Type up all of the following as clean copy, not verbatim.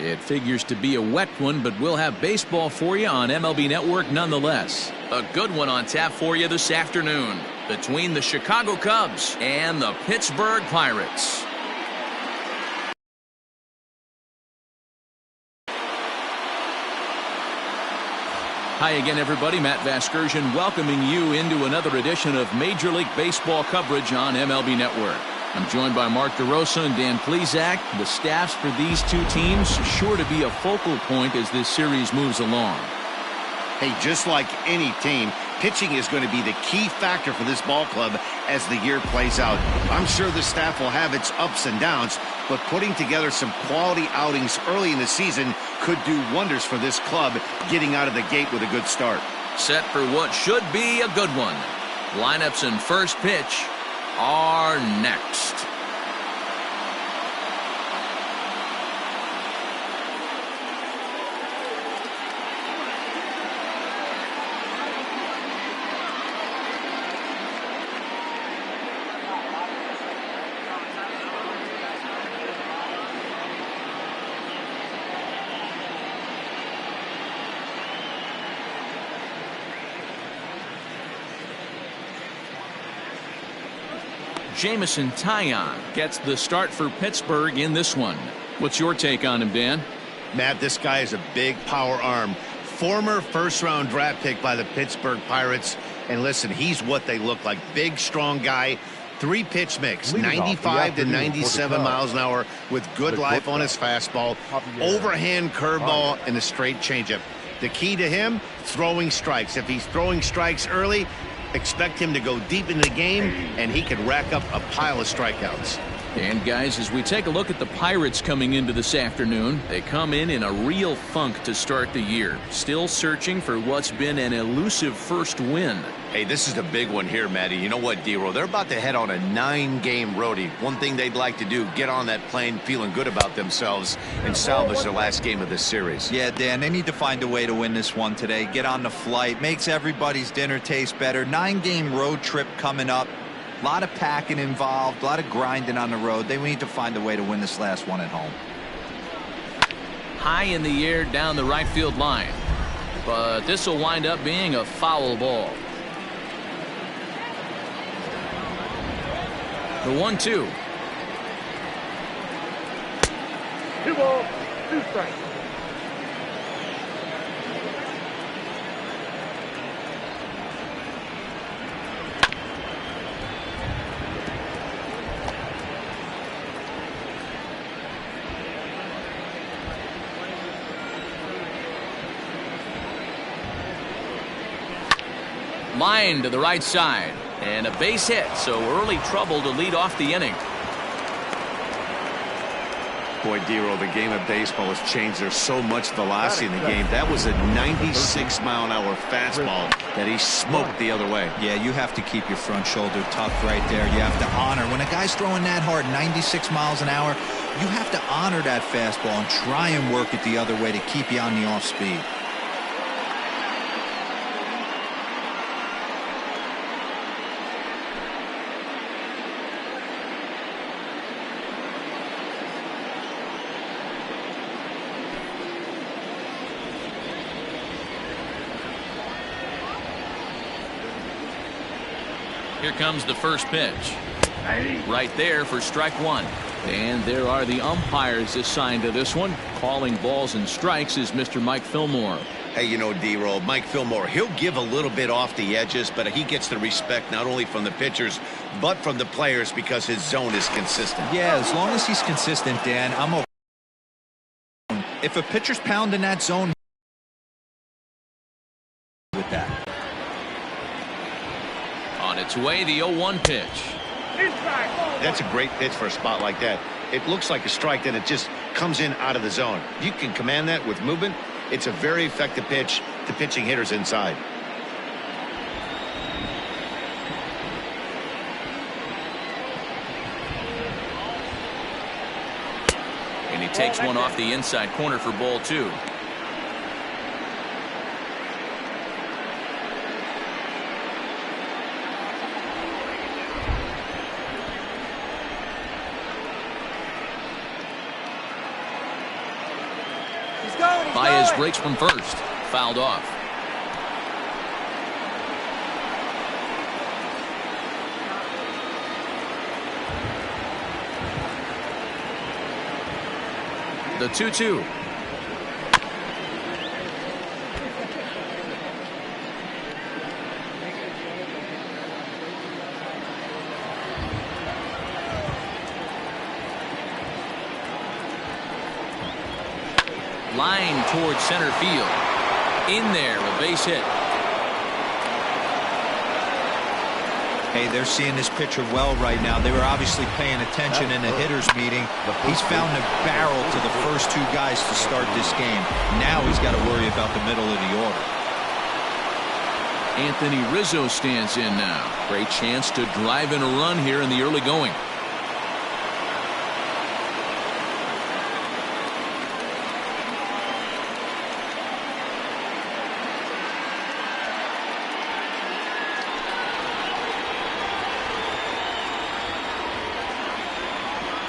It figures to be a wet one, but we'll have baseball for you on MLB Network nonetheless. A good one on tap for you this afternoon between the Chicago Cubs and the Pittsburgh Pirates. Hi again, everybody. Matt Vasgersian welcoming you into another edition of Major League Baseball coverage on MLB Network. I'm joined by Mark DeRosa and Dan Plesac. The staffs for these two teams sure to be a focal point as this series moves along. Hey, just like any team, pitching is going to be the key factor for this ball club as the year plays out. I'm sure the staff will have its ups and downs, but putting together some quality outings early in the season could do wonders for this club getting out of the gate with a good start. Set for what should be a good one. Lineups and first pitch are next. Jameson Taillon gets the start for Pittsburgh in this one. What's your take on him, Dan? Matt, this guy is a big power arm. Former first-round draft pick by the Pittsburgh Pirates. And listen, he's what they look like. Big, strong guy. 3-pitch mix, 95 to 97 miles an hour with good life on his fastball. Overhand curveball and a straight changeup. The key to him, throwing strikes. If he's throwing strikes early, expect him to go deep into the game, and he could rack up a pile of strikeouts. And guys, as we take a look at the Pirates coming into this afternoon, they come in a real funk to start the year. Still searching for what's been an elusive first win. Hey, this is a big one here, Matty. You know what, D-Roll? They're about to head on a 9-game roadie. One thing they'd like to do, get on that plane feeling good about themselves and salvage the last game of this series. Yeah, Dan, they need to find a way to win this one today. Get on the flight. Makes everybody's dinner taste better. 9-game road trip coming up. A lot of packing involved, a lot of grinding on the road. They need to find a way to win this last one at home. High in the air down the right field line. But this will wind up being a foul ball. The 1-2. 2 balls, 2 strikes. Line to the right side. And a base hit, so early trouble to lead off the inning. Boy, D-Roll, the game of baseball has changed. There's so much velocity in the game. That was a 96-mile-an-hour fastball that he smoked the other way. Yeah, you have to keep your front shoulder tough right there. You have to honor. When a guy's throwing that hard, 96 miles an hour, you have to honor that fastball and try and work it the other way to keep you on the off speed. Here comes the first pitch. Right there for strike one. And there are the umpires assigned to this one. Calling balls and strikes is Mr. Mike Fillmore. Hey, you know, D-Roll, Mike Fillmore, he'll give a little bit off the edges, but he gets the respect not only from the pitchers, but from the players because his zone is consistent. Yeah, as long as he's consistent, Dan, I'm okay. If a pitcher's pounding that zone with that. On its way, the 0-1 pitch. That's a great pitch for a spot like that. It looks like a strike, then it just comes in out of the zone. You can command that with movement. It's a very effective pitch to pitching hitters inside. And he takes one off the inside corner for ball 2. Baez breaks from first. Fouled off. The 2-2. Line towards center field. In there, a base hit. Hey, they're seeing this pitcher well right now. They were obviously paying attention in the hitters meeting. He's found a barrel to the first two guys to start this game. Now he's got to worry about the middle of the order. Anthony Rizzo stands in now. Great chance to drive in a run here in the early going.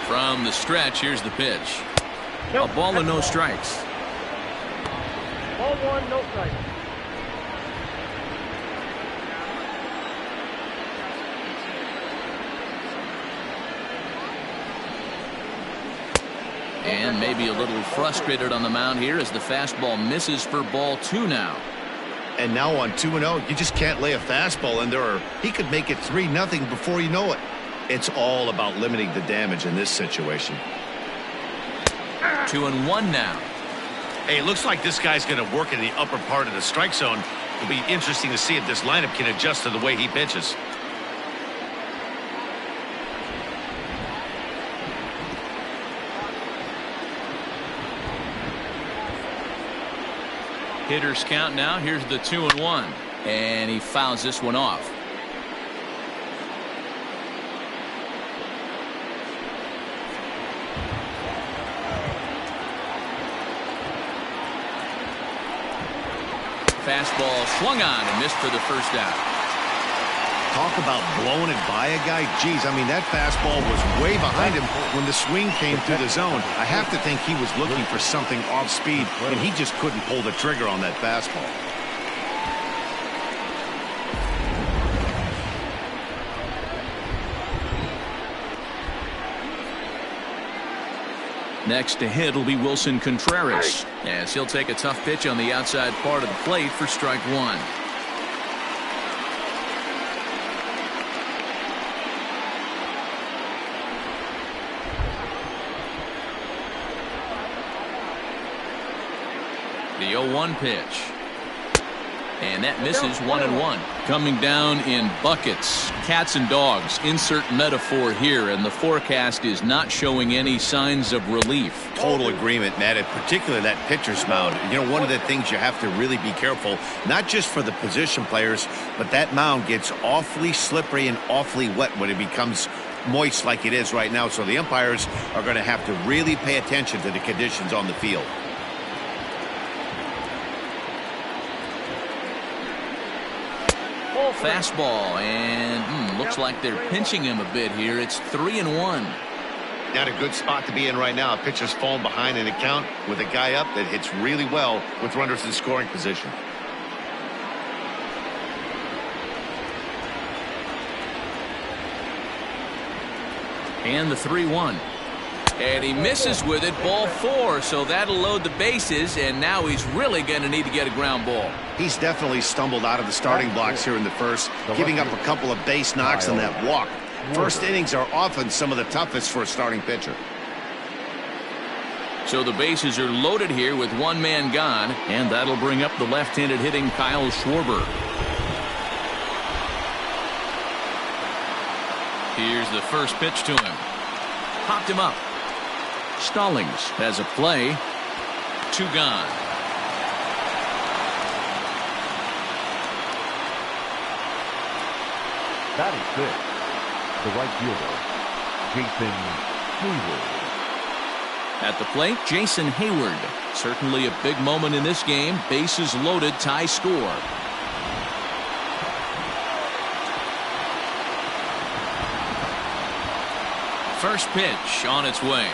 From the stretch, here's the pitch. A ball and no strikes. Ball one, no strikes. And maybe a little frustrated on the mound here as the fastball misses for ball 2 now. And now on 2-0, you just can't lay a fastball in there, or he could make it 3-0 before you know it. It's all about limiting the damage in this situation. 2-1 now. Hey, it looks like this guy's going to work in the upper part of the strike zone. It'll be interesting to see if this lineup can adjust to the way he pitches. Hitters count now. Here's the 2-1. And he fouls this one off. Fastball swung on and missed for the first out. Talk about blowing it by a guy. Geez, I mean, that fastball was way behind him when the swing came through the zone. I have to think he was looking for something off speed, and he just couldn't pull the trigger on that fastball. Next to hit will be Wilson Contreras, as he'll take a tough pitch on the outside part of the plate for strike 1. The 0-1 pitch. And that misses 1-1. Coming down in buckets, cats and dogs, insert metaphor here, and the forecast is not showing any signs of relief. Total agreement, Matt, and particularly that pitcher's mound. You know, one of the things you have to really be careful, not just for the position players, but that mound gets awfully slippery and awfully wet when it becomes moist like it is right now. So the umpires are going to have to really pay attention to the conditions on the field. Fastball, and looks like they're pinching him a bit here. It's 3-1. Not a good spot to be in right now. A pitcher's falling behind in a count with a guy up that hits really well with runners in scoring position. And the 3-1. And he misses with it, ball 4, so that'll load the bases, and now he's really going to need to get a ground ball. He's definitely stumbled out of the starting blocks here in the first, giving up a couple of base knocks on that walk. First innings are often some of the toughest for a starting pitcher. So the bases are loaded here with one man gone, and that'll bring up the left-handed hitting Kyle Schwarber. Here's the first pitch to him. Popped him up. Stallings has a play. 2 gone. Batting fifth, the right fielder, Jason Hayward. At the plate, Jason Hayward. Certainly a big moment in this game. Bases loaded, tie score. First pitch on its way.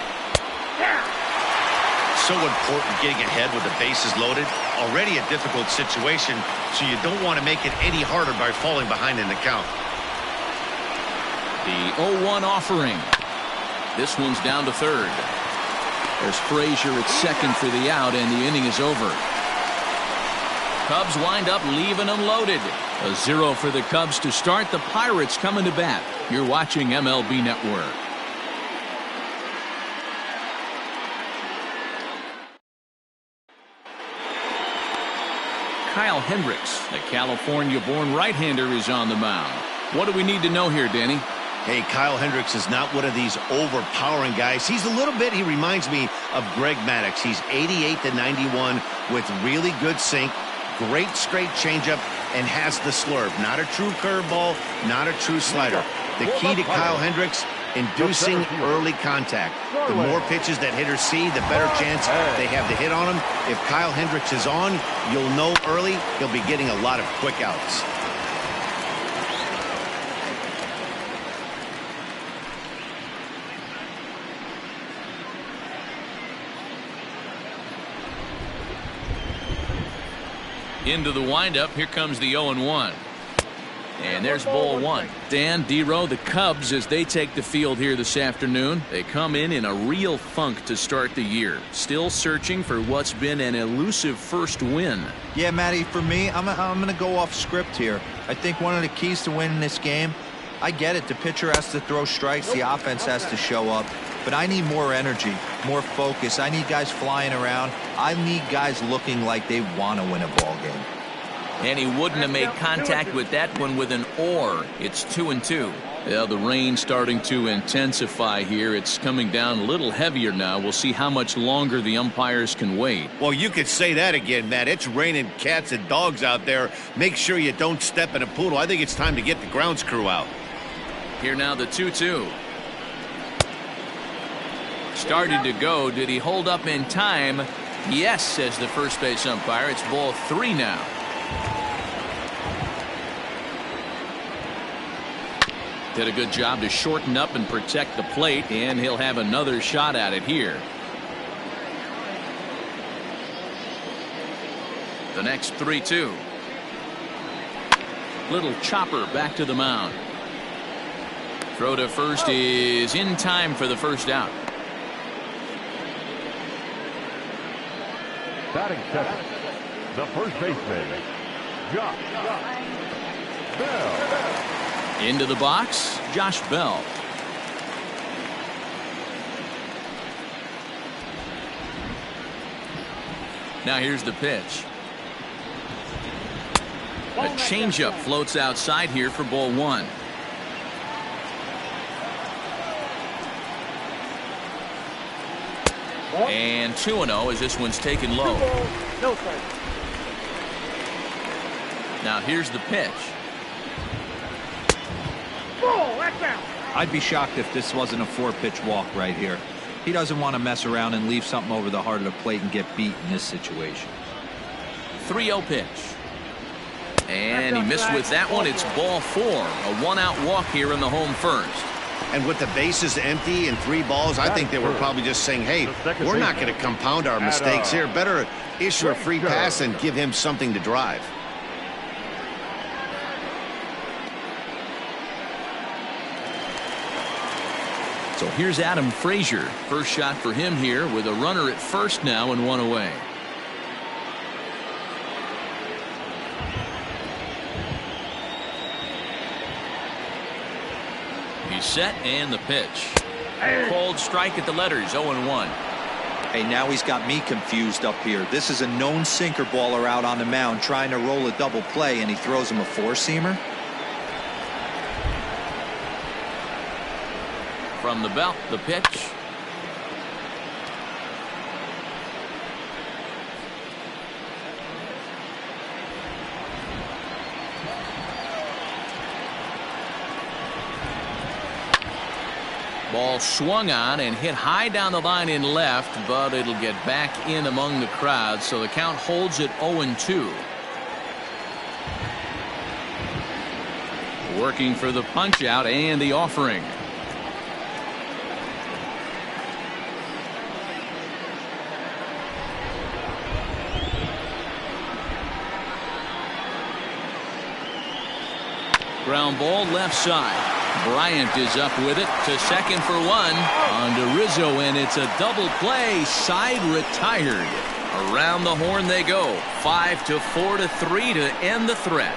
so important getting ahead with the bases loaded. Already a difficult situation, so you don't want to make it any harder by falling behind in the count. The 0-1 offering. This one's down to third. There's Frazier at second for the out, and the inning is over. Cubs wind up leaving them loaded. A 0 for the Cubs to start. The Pirates coming to bat. You're watching MLB Network. Kyle Hendricks, the California-born right-hander, is on the mound. What do we need to know here, Danny? Hey, Kyle Hendricks is not one of these overpowering guys. He reminds me of Greg Maddux. He's 88 to 91 with really good sink, great straight changeup, and has the slurve. Not a true curveball, not a true slider. The key to Kyle Hendricks, inducing early contact. The more pitches that hitters see, the better chance they have to hit on him. If Kyle Hendricks is on, you'll know early he'll be getting a lot of quick outs. Into the windup. Here comes the 0-1. And there's ball one. Dan, D-Row, the Cubs, as they take the field here this afternoon, they come in a real funk to start the year. Still searching for what's been an elusive first win. Yeah, Matty, for me, I'm going to go off script here. I think one of the keys to winning this game, I get it. The pitcher has to throw strikes. The offense has to show up. But I need more energy, more focus. I need guys flying around. I need guys looking like they want to win a ball game. And he wouldn't have made contact with that one with an or. It's 2-2. Well, the rain starting to intensify here. It's coming down a little heavier now. We'll see how much longer the umpires can wait. Well, you could say that again, Matt. It's raining cats and dogs out there. Make sure you don't step in a poodle. I think it's time to get the grounds crew out. Here now the 2-2. Started to go. Did he hold up in time? Yes, says the first base umpire. It's ball 3 now. Did a good job to shorten up and protect the plate, and he'll have another shot at it here. The next 3-2. Little chopper back to the mound. Throw to first is in time for the first out. Batting second, the first baseman, Josh Bell. Into the box, Josh Bell. Now here's the pitch. A changeup floats outside here for ball 1. And 2-0 as this one's taken low. No strike. Now here's the pitch. That's out. I'd be shocked if this wasn't a 4-pitch walk right here. He doesn't want to mess around and leave something over the heart of the plate and get beat in this situation. 3-0 pitch. And he missed with that one. It's ball 4. A 1-out walk here in the home first. And with the bases empty and 3 balls, I think they were probably just saying, hey, we're not going to compound our mistakes here. Better issue a free pass and give him something to drive. So here's Adam Frazier. First shot for him here with a runner at first now and 1 away. He's set and the pitch. Called strike at the letters, 0-1. Hey, now he's got me confused up here. This is a known sinker baller out on the mound trying to roll a double play, and he throws him a 4-seamer. From the belt, the pitch. Ball swung on and hit high down the line in left, but it'll get back in among the crowd, so the count holds at 0-2. Working for the punch out and the offering. Ground ball left side. Bryant is up with it to second for one. On to Rizzo, and it's a double play. Side retired. Around the horn they go. 5-4-3 to end the threat.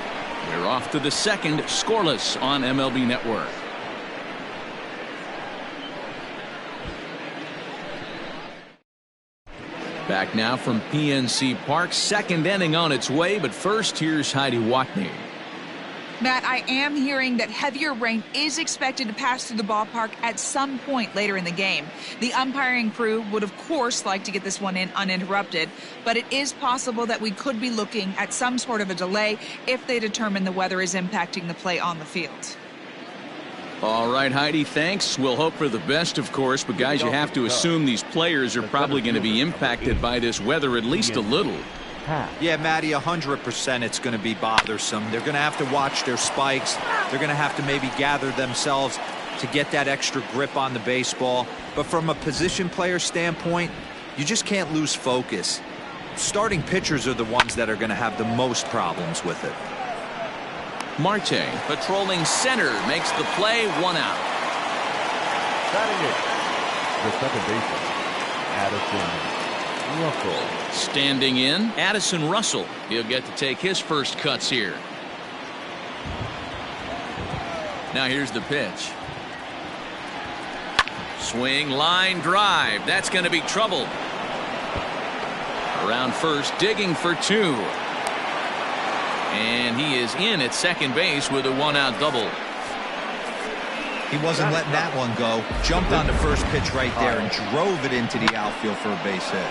We're off to the second, scoreless on MLB Network. Back now from PNC Park. Second inning on its way, but first here's Heidi Watney. Matt, I am hearing that heavier rain is expected to pass through the ballpark at some point later in the game. The umpiring crew would, of course, like to get this one in uninterrupted, but it is possible that we could be looking at some sort of a delay if they determine the weather is impacting the play on the field. All right, Heidi, thanks. We'll hope for the best, of course, but guys, you have to assume these players are probably going to be impacted by this weather at least a little. Yeah, Matty, 100% it's going to be bothersome. They're going to have to watch their spikes. They're going to have to maybe gather themselves to get that extra grip on the baseball. But from a position player standpoint, you just can't lose focus. Starting pitchers are the ones that are going to have the most problems with it. Marte patrolling center makes the play, one out. Batting it, the second baseman, Addison Russell. Standing in, Addison Russell. He'll get to take his first cuts here. Now here's the pitch. Swing, line drive. That's going to be trouble. Around first, digging for two. And he is in at second base with a one-out double. He wasn't letting that one go. Jumped on the first pitch right there and drove it into the outfield for a base hit.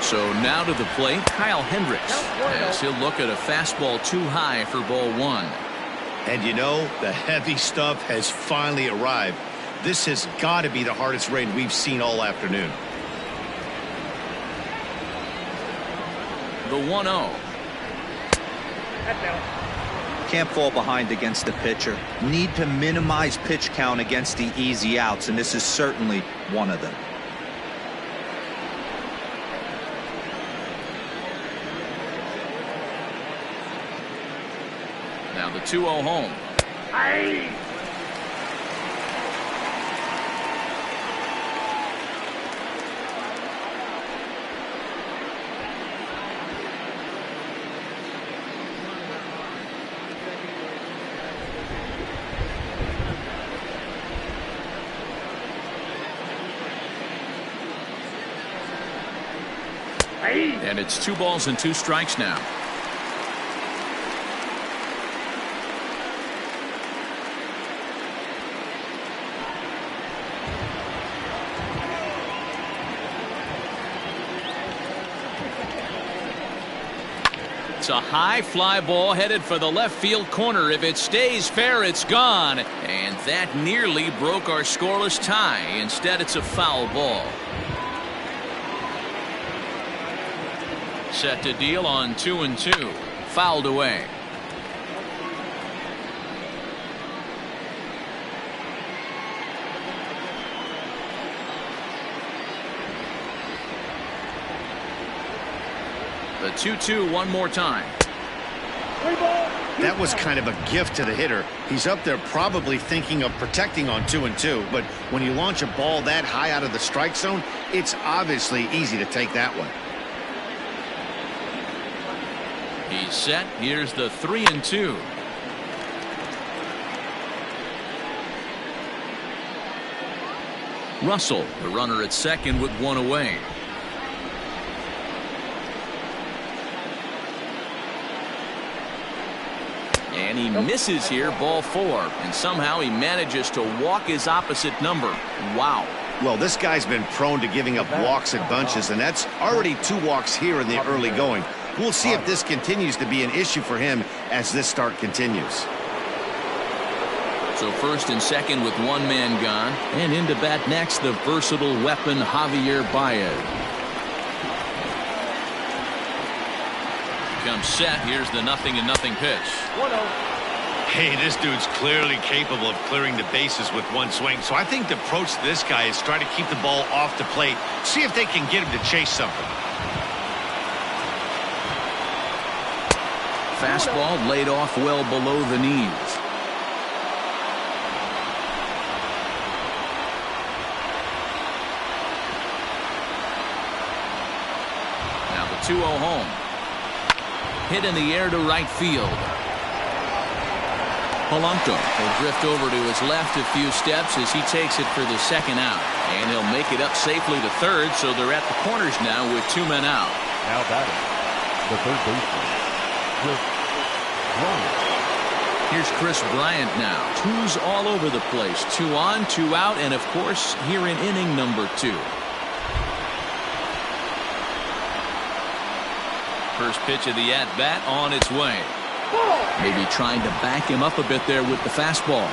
So now to the plate, Kyle Hendricks, as he'll look at a fastball too high for ball one. And you know, the heavy stuff has finally arrived. This has got to be the hardest rain we've seen all afternoon. The 1-0. Can't fall behind against the pitcher. Need to minimize pitch count against the easy outs, and this is certainly one of them. Now the 2-0 home. Aye. And it's 2 balls and 2 strikes now. It's a high fly ball headed for the left field corner. If it stays fair, it's gone. And that nearly broke our scoreless tie. Instead, it's a foul ball. Set to deal on 2-2. Fouled away. The 2-2 one more time. That was kind of a gift to the hitter. He's up there probably thinking of protecting on 2-2, but when you launch a ball that high out of the strike zone, it's obviously easy to take that one. He's set. Here's the 3-2. Russell, the runner at second with one away. And he misses here, ball 4. And somehow he manages to walk his opposite number. Wow. Well, this guy's been prone to giving up walks in bunches, and that's already 2 walks here in the early going. We'll see if this continues to be an issue for him as this start continues. So first and second with one man gone. And into bat next, the versatile weapon, Javier Baez. Comes set. Here's the 0-0 pitch. 1-0. Hey, this dude's clearly capable of clearing the bases with one swing. So I think the approach to this guy is try to keep the ball off the plate. See if they can get him to chase something. Fastball laid off well below the knees. Now the 2-0 home. Hit in the air to right field. Polanco will drift over to his left a few steps as he takes it for the second out. And he'll make it up safely to third, so they're at the corners now with 2 men out. Now batting, the third baseman, Chris Bryant. Here's Chris Bryant now. 2s all over the place. 2 on, 2 out, and of course, here in inning number 2. First pitch of the at-bat on its way. Maybe trying to back him up a bit there with the fastball.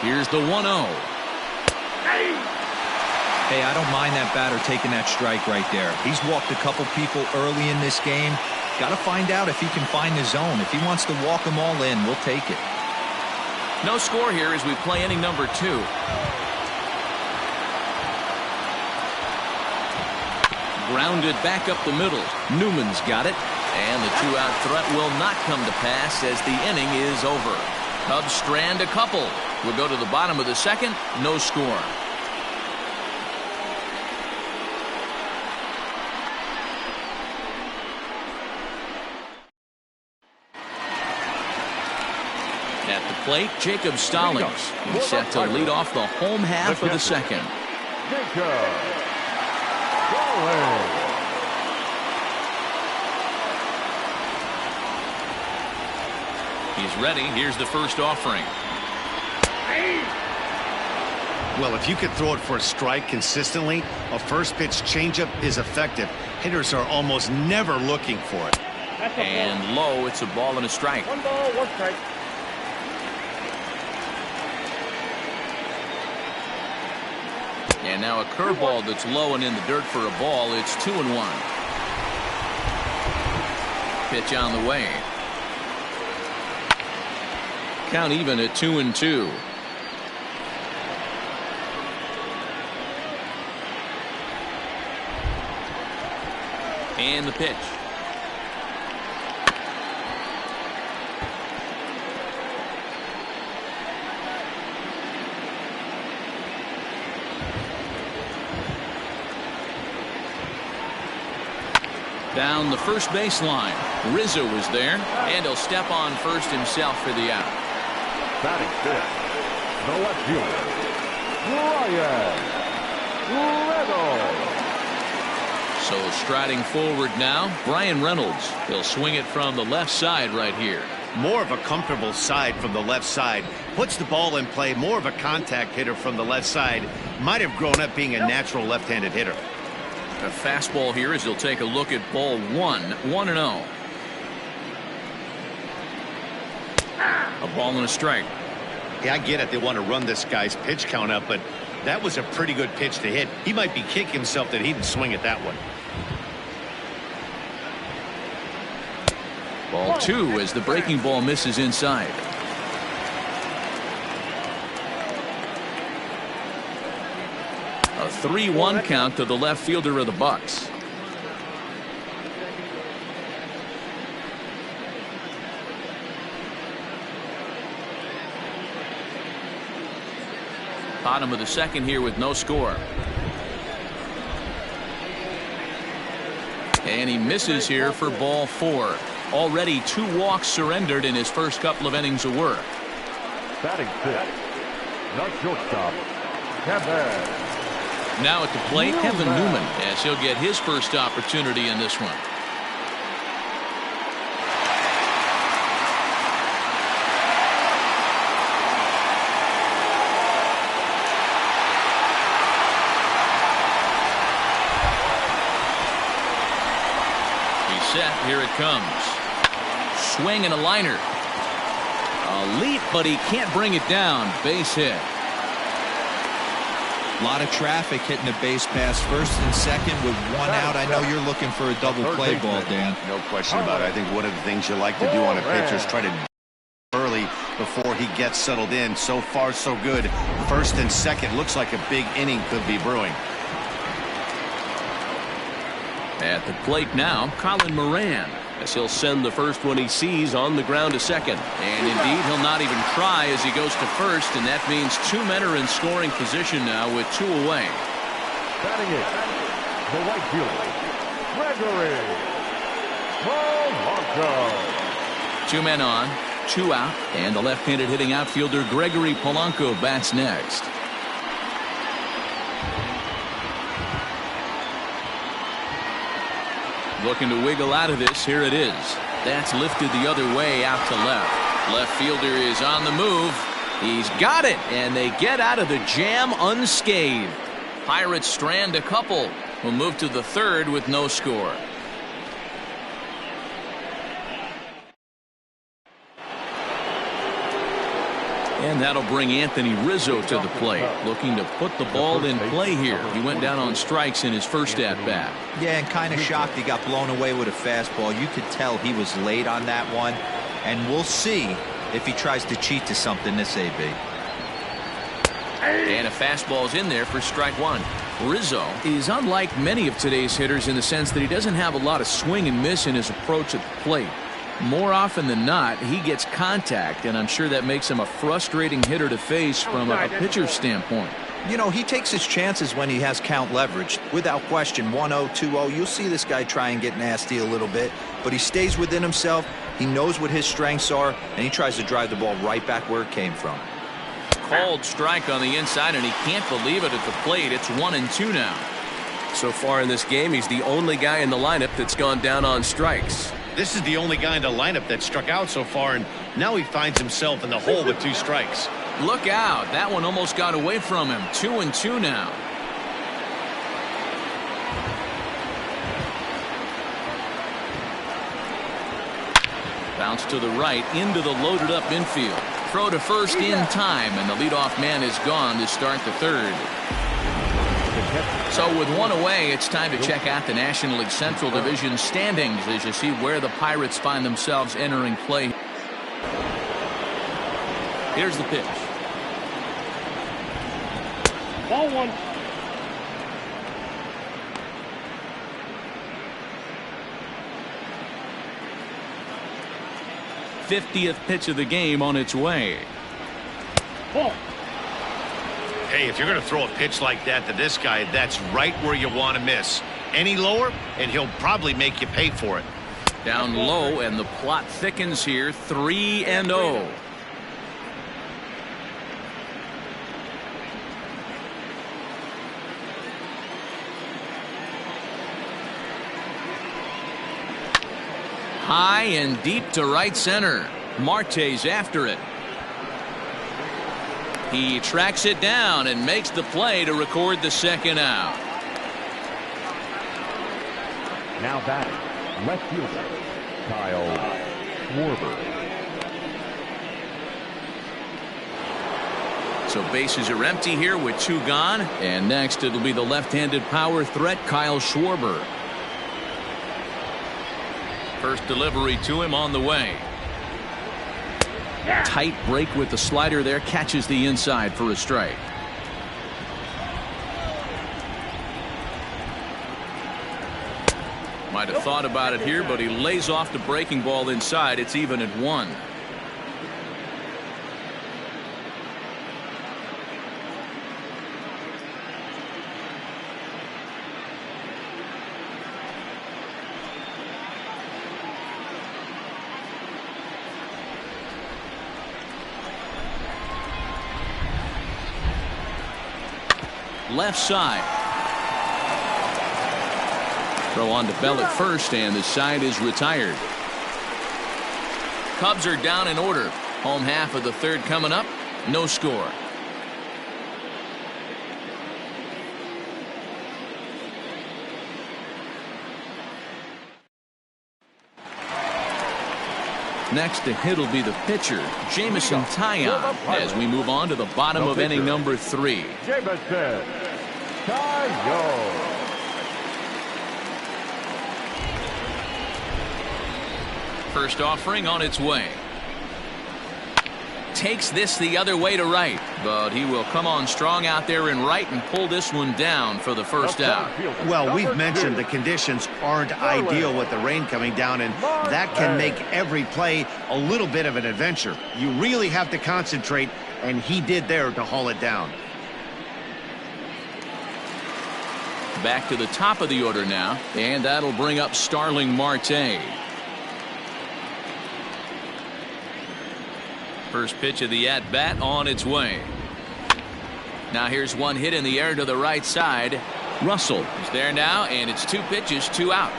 Here's the 1-0. Hey, I don't mind that batter taking that strike right there. He's walked a couple people early in this game. Got to find out if he can find the zone. If he wants to walk them all in, we'll take it. No score here as we play inning number 2. Grounded back up the middle. Newman's got it. And the 2-out threat will not come to pass as the inning is over. Cubs strand a couple. We'll go to the bottom of the second. No score. At the plate, Jacob Stallings. He's set to lead off the home half of the second. Jacob Stallings. He's ready. Here's the first offering. Well, if you could throw it for a strike consistently, a first pitch changeup is effective. Hitters are almost never looking for it. And low, it's a ball and a strike. 1 ball, 1 strike. And now a curveball that's low and in the dirt for a ball. It's 2-1. Pitch on the way. Count even at 2-2. And the pitch. Down the first baseline. Rizzo is there, and he'll step on first himself for the out. Batting fifth, the left fielder, Brian Reynolds. So striding forward now, Brian Reynolds. He'll swing it from the left side right here. More of a comfortable side from the left side. Puts the ball in play. More of a contact hitter from the left side. Might have grown up being a natural left-handed hitter. A fastball here as he'll take a look at ball 1-0. A ball and a strike. Yeah, I get it. They want to run this guy's pitch count up, but that was a pretty good pitch to hit. He might be kicking himself that he didn't swing at that one. Ball 2 as the breaking ball misses inside. A 3-1 count to the left fielder of the Bucs. Bottom of the second here with no score. And he misses here for ball 4. Already 2 walks surrendered in his first couple of innings of work. Batting fifth, the shortstop, Kevin. Now at the plate, Kevin Newman, as he'll get his first opportunity in this one. He's set. Here it comes. Swing and a liner. A leap, but he can't bring it down. Base hit. A lot of traffic hitting the base pass first and second with one out. I know you're looking for a double play ball, Dan. No question about it. I think one of the things you like to do on a pitcher is try to early before he gets settled in. So far, so good. First and second looks like a big inning could be brewing. At the plate now, Colin Moran, as he'll send the first one he sees on the ground to second. And indeed, he'll not even try as he goes to first, and that means 2 men are in scoring position now with 2 away. Batting it, the right fielder, Gregory Polanco. 2 men on, 2 out, and the left-handed hitting outfielder Gregory Polanco bats next. Looking to wiggle out of this. Here it is. That's lifted the other way out to left. Left fielder is on the move. He's got it, and they get out of the jam unscathed. Pirates strand a couple. Will move to the third with no score. And that'll bring Anthony Rizzo to the plate, looking to put the ball in play here. He went down on strikes in his first at-bat. Yeah, and kind of shocked he got blown away with a fastball. You could tell he was late on that one, and we'll see if he tries to cheat to something this AB. And a fastball's in there for strike 1. Rizzo is unlike many of today's hitters in the sense that he doesn't have a lot of swing and miss in his approach at the plate. More often than not, he gets contact, and I'm sure that makes him a frustrating hitter to face from a pitcher's standpoint. You know, he takes his chances when he has count leverage. Without question, 1-0, 2-0, you'll see this guy try and get nasty a little bit, but he stays within himself. He knows what his strengths are, and he tries to drive the ball right back where it came from. Called strike on the inside, and he can't believe it at the plate. It's 1-2 now. So far in this game, he's the only guy in the lineup that's gone down on strikes. This is the only guy in the lineup that struck out so far, and now he finds himself in the hole with 2 strikes. Look out. That one almost got away from him. 2-2 now. Bounce to the right into the loaded up infield. Throw to first in time, and the leadoff man is gone to start the third. So with 1 away, it's time to check out the National League Central Division standings as you see where the Pirates find themselves entering play. Here's the pitch. Ball 1. '50th pitch of the game on its way. Ball. Hey, if you're going to throw a pitch like that to this guy, that's right where you want to miss. Any lower, and he'll probably make you pay for it. Down low, and the plot thickens here. 3-0. High and deep to right center. Marte's after it. He tracks it down and makes the play to record the second out. Now batting, left fielder, Kyle Schwarber. So bases are empty here with 2 gone. And next it'll be the left-handed power threat, Kyle Schwarber. First delivery to him on the way. Tight break with the slider there, catches the inside for a strike. Might have thought about it here, but he lays off the breaking ball inside. It's even at 1. Left side. Throw on to Bell at first, and the side is retired. Cubs are down in order. Home half of the third coming up. No score. Next to hit will be the pitcher, Jamison Taillon, as we move on to the bottom of inning number 3. Jamison Taillon. First offering on its way. Takes this the other way to right, but he will come on strong out there in right and pull this one down for the first out. Well, we've mentioned the conditions aren't ideal with the rain coming down, and that can make every play a little bit of an adventure. You really have to concentrate, and he did there to haul it down. Back to the top of the order now, and that'll bring up Starling Marte. First pitch of the at-bat on its way. Now here's one hit in the air to the right side. Russell is there now, and it's 2 pitches, 2 out.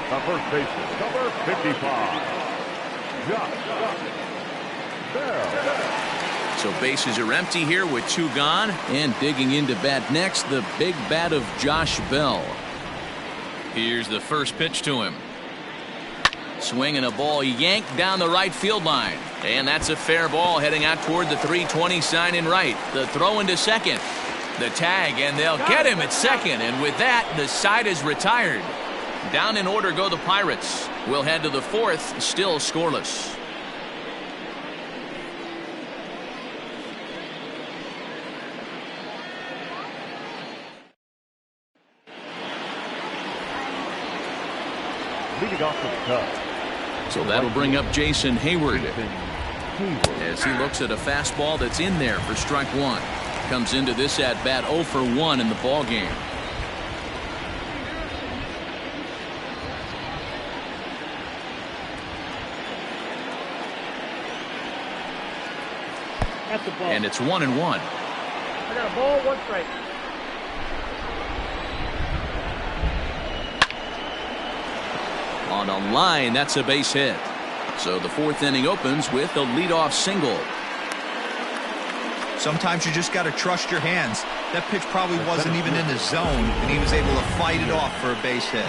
The first baseman, number 55, Josh Bell. So bases are empty here with 2 gone, and digging into bat next, the big bat of Josh Bell. Here's the first pitch to him. Swinging a ball yanked down the right field line. And that's a fair ball heading out toward the 320 sign in right. The throw into second. The tag, and they'll get him at second. And with that, the side is retired. Down in order go the Pirates. We'll head to the 4th, still scoreless. Leading off the cut. So that'll bring up Jason Hayward as he looks at a fastball that's in there for strike 1. Comes into this at bat 0 for 1 in the ball game. That's a ball. And it's 1-1. I got a ball, 1 strike. On a line, that's a base hit. So the 4th inning opens with a leadoff single. Sometimes you just got to trust your hands. That pitch probably wasn't even in the zone, and he was able to fight it off for a base hit.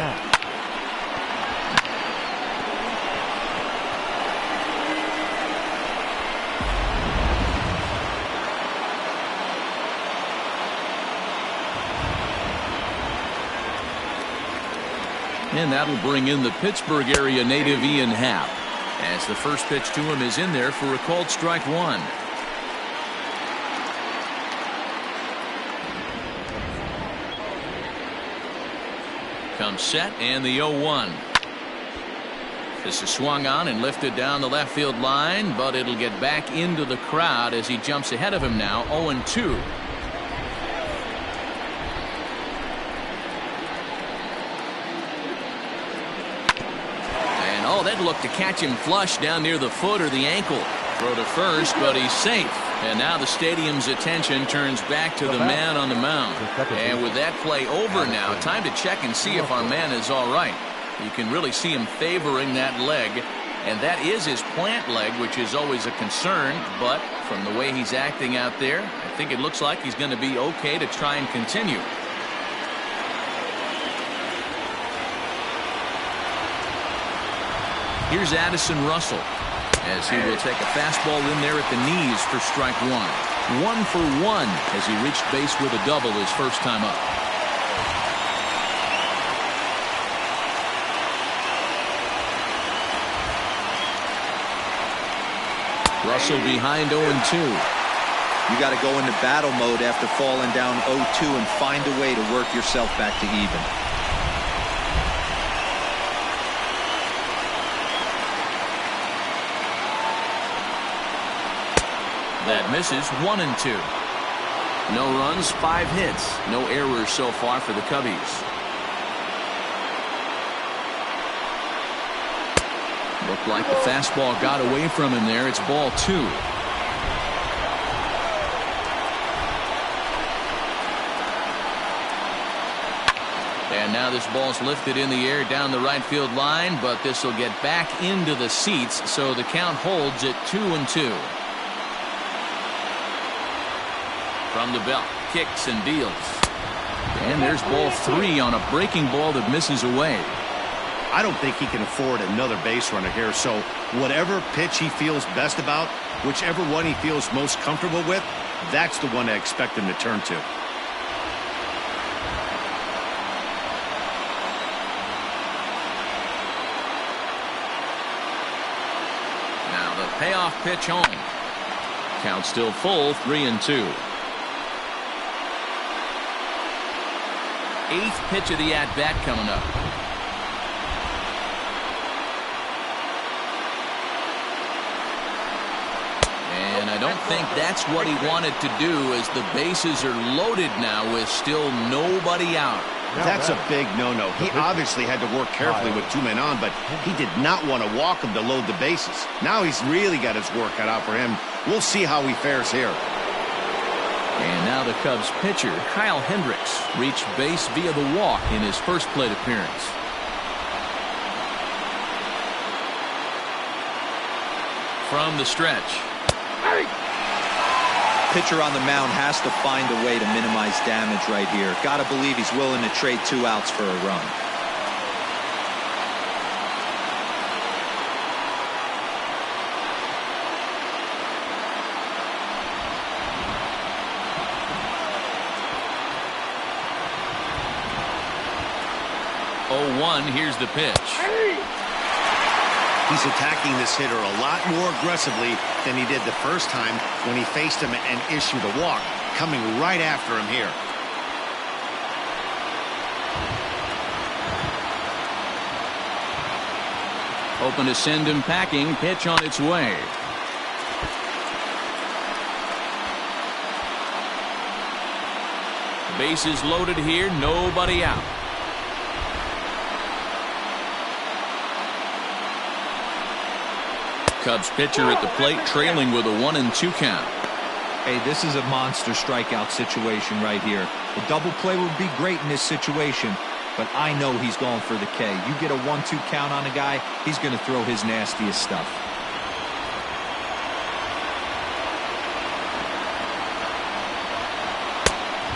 And that'll bring in the Pittsburgh area native Ian Happ, as the first pitch to him is in there for a called strike 1. Comes set, and the 0-1. This is swung on and lifted down the left field line, but it'll get back into the crowd as he jumps ahead of him now, 0-2. Oh, they'd look to catch him flush down near the foot or the ankle. Throw to first, but he's safe. And now the stadium's attention turns back to the man on the mound. And with that play over now, time to check and see if our man is all right. You can really see him favoring that leg. And that is his plant leg, which is always a concern. But from the way he's acting out there, I think it looks like he's going to be okay to try and continue. Here's Addison Russell as he will take a fastball in there at the knees for strike 1. 1 for 1 as he reached base with a double his first time up. Russell behind 0-2. You got to go into battle mode after falling down 0-2 and find a way to work yourself back to even. That misses. 1-2. No runs, 5 hits. No errors so far for the Cubbies. Looked like the fastball got away from him there. It's ball 2. And now this ball's lifted in the air down the right field line, but this will get back into the seats, so the count holds at 2-2. From the belt, kicks and deals. And there's ball 3 on a breaking ball that misses away. I don't think he can afford another base runner here. So whatever pitch he feels best about, whichever one he feels most comfortable with, that's the one I expect him to turn to. Now the payoff pitch home. Count still full, 3-2. Eighth pitch of the at-bat coming up. And I don't think that's what he wanted to do, as the bases are loaded now with still nobody out. That's a big no-no. He obviously had to work carefully with 2 men on, but he did not want to walk him to load the bases. Now he's really got his work cut out for him. We'll see how he fares here. And now the Cubs pitcher, Kyle Hendricks, reached base via the walk in his first plate appearance. From the stretch. Pitcher on the mound has to find a way to minimize damage right here. Got to believe he's willing to trade 2 outs for a run. Here's the pitch. He's attacking this hitter a lot more aggressively than he did the first time when he faced him and issued a walk, coming right after him here. Hoping to send him packing. Pitch on its way. Bases loaded here, nobody out. Cubs pitcher at the plate, trailing with a 1-2 count. Hey, this is a monster strikeout situation right here. A double play would be great in this situation, but I know he's going for the K. You get a 1-2 count on a guy, he's going to throw his nastiest stuff.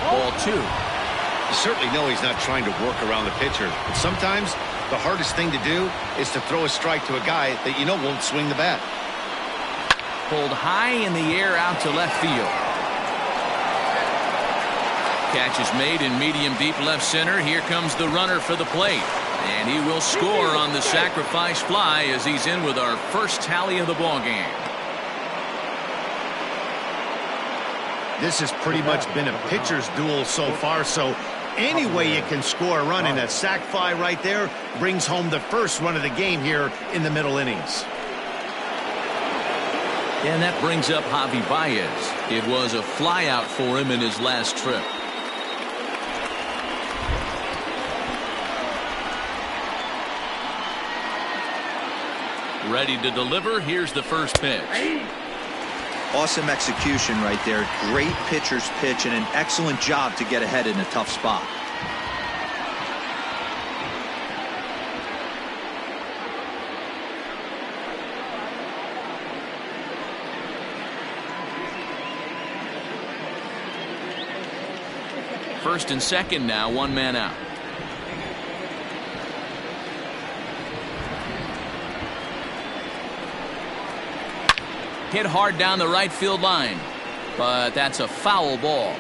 Ball 2. You certainly know he's not trying to work around the pitcher, but sometimes the hardest thing to do is to throw a strike to a guy that you know won't swing the bat. Pulled high in the air out to left field. Catch is made in medium deep left center. Here comes the runner for the plate. And he will score on the sacrifice fly as he's in with our first tally of the ball game. This has pretty much been a pitcher's duel so far, so any way you can score a run, in a sac fly right there brings home the first run of the game here in the middle innings. And that brings up Javi Baez. It was a fly out for him in his last trip. Ready to deliver. Here's the first pitch. Awesome execution right there. Great pitcher's pitch and an excellent job to get ahead in a tough spot. First and second now, 1 man out. Hit hard down the right field line, but that's a foul ball.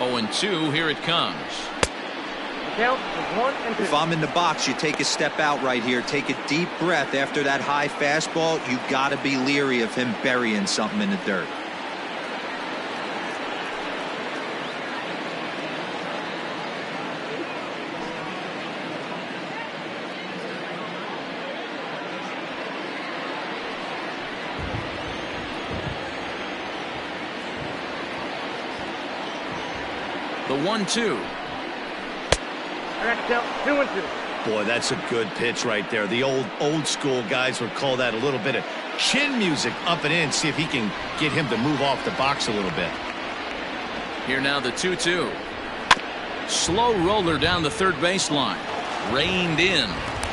Oh, and 2, here it comes. Count is 1-2. If I'm in the box, you take a step out right here. Take a deep breath after that high fastball. You got to be leery of him burying something in the dirt. The 1-2. I got to count 2-2. Boy, that's a good pitch right there. The old school guys would call that a little bit of chin music up and in. See if he can get him to move off the box a little bit. Here now the 2-2. Slow roller down the third baseline. Reined in.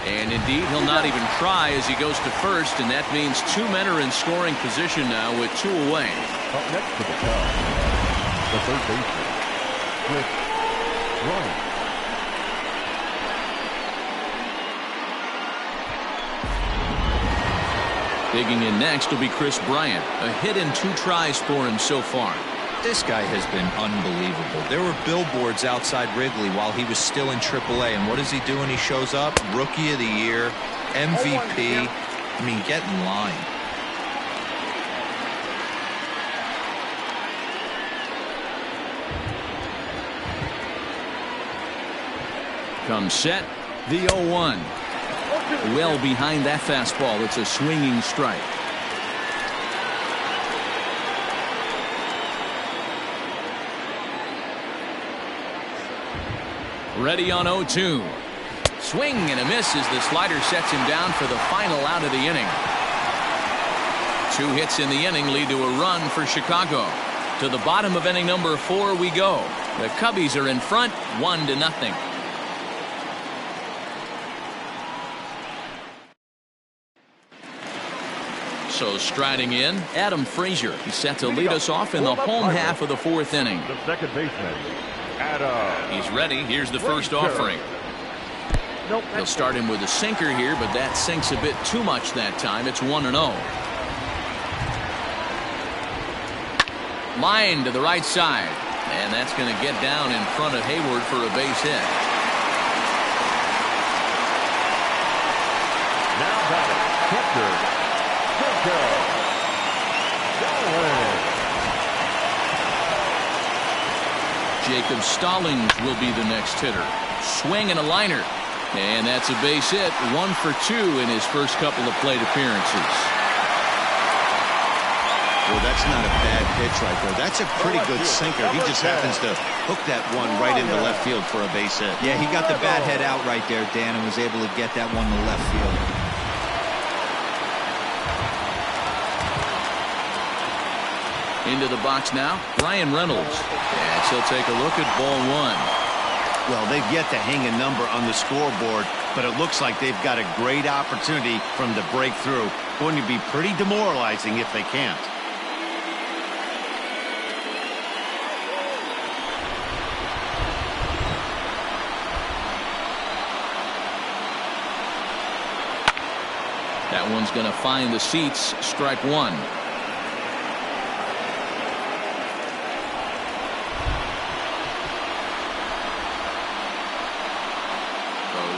And indeed, he'll not even try as he goes to first, and that means 2 men are in scoring position now with 2 away. Up next to the Cubs, the third baseman, Swift, run. Digging in next will be Chris Bryant. A hit in 2 tries for him so far. This guy has been unbelievable. There were billboards outside Wrigley while he was still in AAA, and what does he do when he shows up? Rookie of the Year, MVP. I mean, get in line. Comes set, the 0-1. Well behind that fastball. It's a swinging strike. Ready on 0-2. Swing and a miss as the slider sets him down for the final out of the inning. 2 hits in the inning lead to a run for Chicago. To the bottom of inning number 4 we go. The Cubbies are in front 1-0. So striding in, Adam Frazier. He's set to lead us off in the home half of the 4th inning. The second baseman, Adam. He's ready. Here's the first offering. He'll start him with a sinker here, but that sinks a bit too much that time. It's 1-0. Line to the right side. And that's going to get down in front of Hayward for a base hit. Now batting, catcher. Jacob Stallings will be the next hitter. Swing and a liner. And that's a base hit. 1 for 2 in his first couple of plate appearances. Well, that's not a bad pitch right there. That's a pretty good sinker. He just happens to hook that one right into left field for a base hit. Yeah, he got the bat head out right there, Dan, and was able to get that one to left field. Into the box now, Ryan Reynolds. And he'll take a look at ball 1. Well, they've yet to hang a number on the scoreboard, but it looks like they've got a great opportunity for them to break through. Going to be pretty demoralizing if they can't. That one's going to find the seats. Strike 1.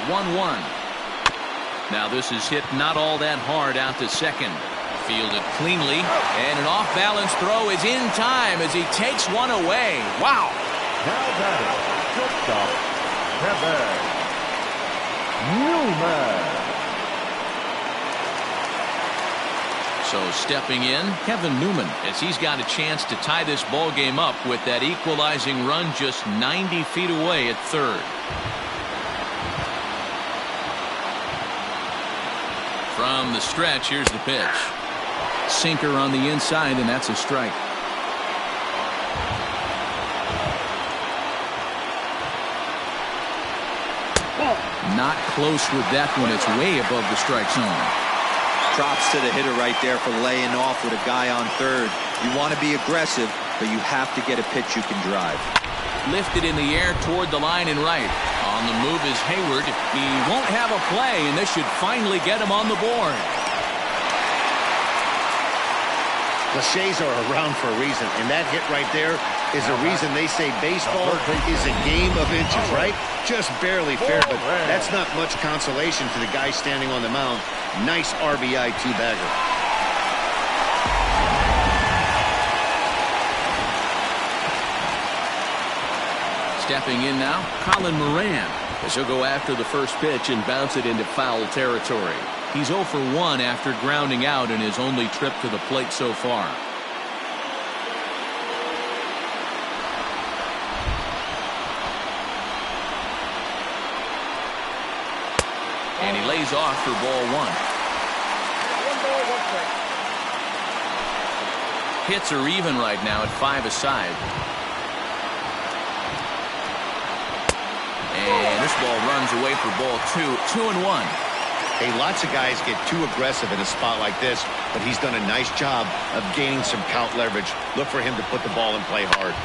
1-1. Now this is hit not all that hard out to second. Fielded cleanly, and an off-balance throw is in time as he takes one away. Wow. Now batting, shortstop, Kevin Newman. So stepping in, Kevin Newman, as he's got a chance to tie this ball game up with that equalizing run just 90 feet away at third. From the stretch, here's the pitch. Sinker on the inside, and that's a strike. Not close with that one. It's way above the strike zone. Props to the hitter right there for laying off with a guy on third. You want to be aggressive, but you have to get a pitch you can drive. Lifted in the air toward the line and right. On the move is Hayward. He won't have a play, and this should finally get him on the board. Clichés are around for a reason, and that hit right there is a reason they say baseball is a game of inches, right? Just barely fair, but that's not much consolation for the guy standing on the mound. Nice RBI two-bagger. Stepping in now, Colin Moran, as he'll go after the first pitch and bounce it into foul territory. He's 0 for 1 after grounding out in his only trip to the plate so far. And he lays off for ball 1. 1 ball, 1 strike. Hits are even right now at 5 aside. And this ball runs away for ball 2. 2-1. Hey, lots of guys get too aggressive in a spot like this, but he's done a nice job of gaining some count leverage. Look for him to put the ball in play hard.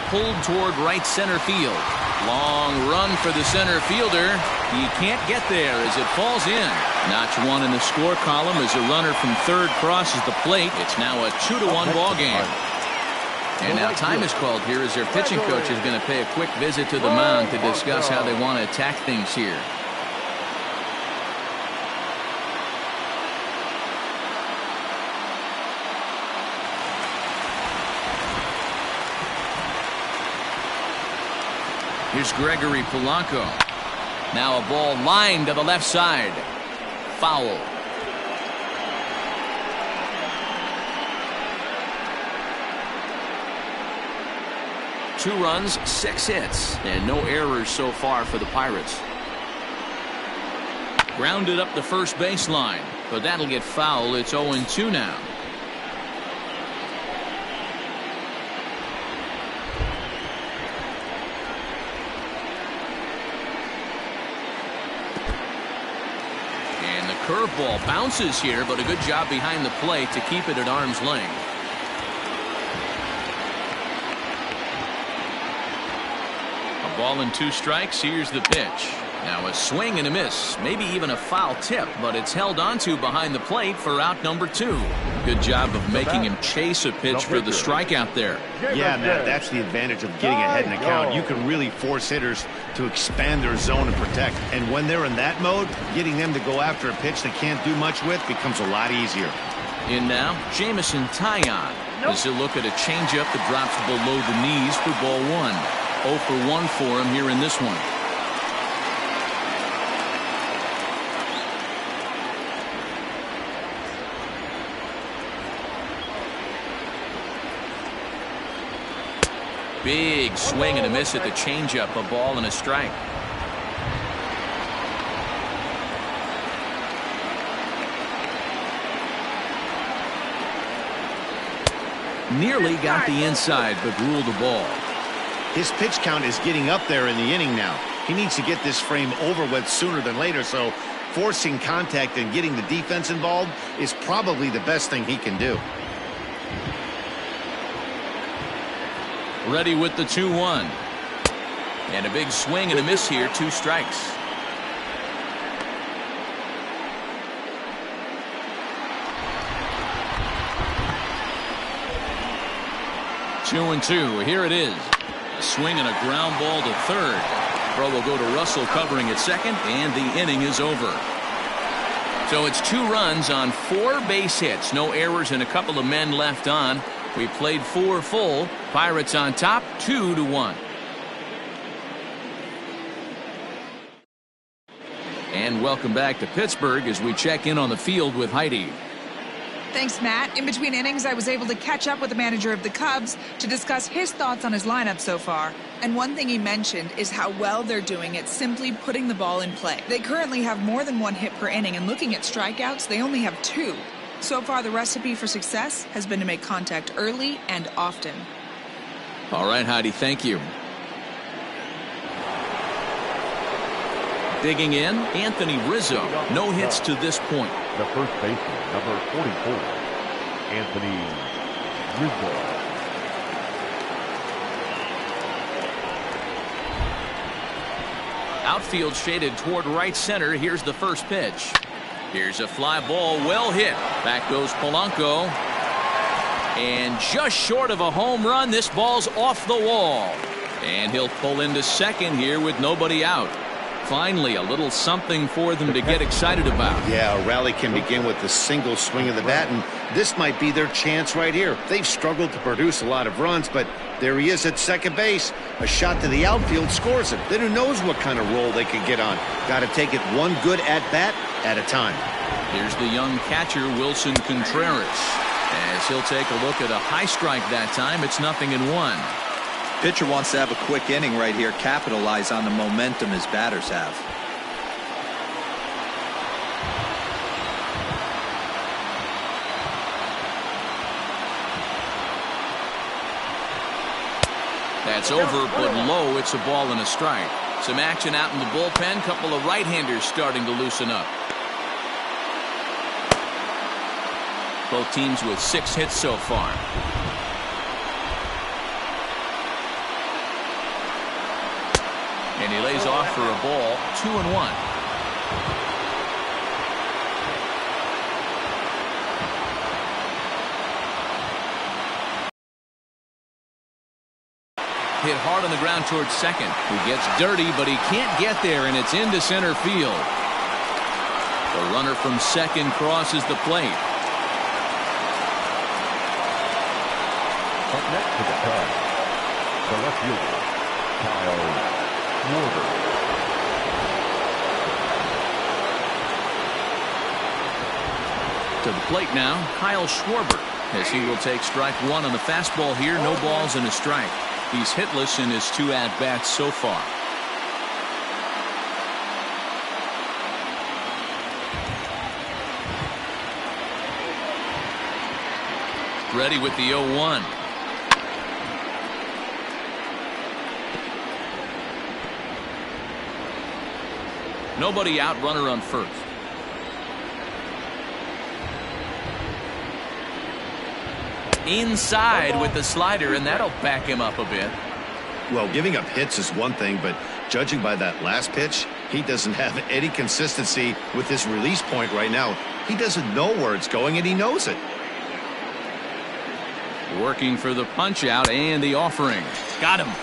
pulled toward right center field. Long run for the center fielder. He can't get there as it falls in. Notch one in the score column as a runner from third crosses the plate. It's now a 2-1 ball game. And now time is called here as their pitching coach is going to pay a quick visit to the mound to discuss how they want to attack things here. Here's Gregory Polanco. Now a ball lined to the left side. Foul. Two runs, 6 hits, and no errors so far for the Pirates. Grounded up the first baseline, but that'll get foul. It's 0-2 now. Curveball bounces here, but a good job behind the plate to keep it at arm's length. A ball and 2 strikes. Here's the pitch. Now a swing and a miss, maybe even a foul tip, but it's held onto behind the plate for out number 2. Good job of making him chase a pitch for the strikeout there. Yeah, Matt, that's the advantage of getting ahead in the count. You can really force hitters to expand their zone and protect. And when they're in that mode, getting them to go after a pitch they can't do much with becomes a lot easier. In now, Jamison Taillon. As he'll look at a changeup that drops below the knees for ball 1. 0 for 1 for him here in this one. Big swing and a miss at the changeup, a ball and a strike. Nearly got the inside, but ruled the ball. His pitch count is getting up there in the inning now. He needs to get this frame over with sooner than later, so forcing contact and getting the defense involved is probably the best thing he can do. Ready with the 2-1. And a big swing and a miss here. 2 strikes. Two and 2. Here it is. A swing and a ground ball to third. Throw will go to Russell covering at second, and the inning is over. So it's 2 runs on 4 base hits. No errors and a couple of men left on. We played 4 full. Pirates on top, 2-1. And welcome back to Pittsburgh as we check in on the field with Heidi. Thanks, Matt. In between innings, I was able to catch up with the manager of the Cubs to discuss his thoughts on his lineup so far. And one thing he mentioned is how well they're doing at simply putting the ball in play. They currently have more than 1 hit per inning, and looking at strikeouts, they only have 2. So far, the recipe for success has been to make contact early and often. All right, Heidi, thank you. Digging in, Anthony Rizzo. No hits to this point. The first baseman, number 44, Anthony Rizzo. Outfield shaded toward right center. Here's the first pitch. Here's a fly ball, well hit. Back goes Polanco. And just short of a home run, this ball's off the wall. And he'll pull into second here with nobody out. Finally, a little something for them to get excited about. Yeah, a rally can begin with a single swing of the bat, and this might be their chance right here. They've struggled to produce a lot of runs, but there he is at second base. A shot to the outfield scores it. Then who knows what kind of role they can get on. Got to take it one good at-bat at a time. Here's the young catcher, Wilson Contreras. As he'll take a look at a high strike that time, it's 0-1. Pitcher wants to have a quick inning right here, capitalize on the momentum his batters have. That's over, but low. It's a ball and a strike. Some action out in the bullpen. Couple of right-handers starting to loosen up. Both teams with 6 hits so far. And he lays off for a ball, 2-1. Hit hard on the ground towards second. He gets dirty, but he can't get there, and it's into center field. The runner from second crosses the plate. Up next to the plate, the left fielder, Kyle Schwarber. To the plate now, Kyle Schwarber, as he will take strike one on the fastball here. No balls and a strike. He's hitless in his 2 at-bats so far. Ready with the 0-1. Nobody out, runner on first. Inside with the slider, and that'll back him up a bit. Well, giving up hits is one thing, but judging by that last pitch, he doesn't have any consistency with his release point right now. He doesn't know where it's going, and he knows it. Working for the punch out and the offering. Got him.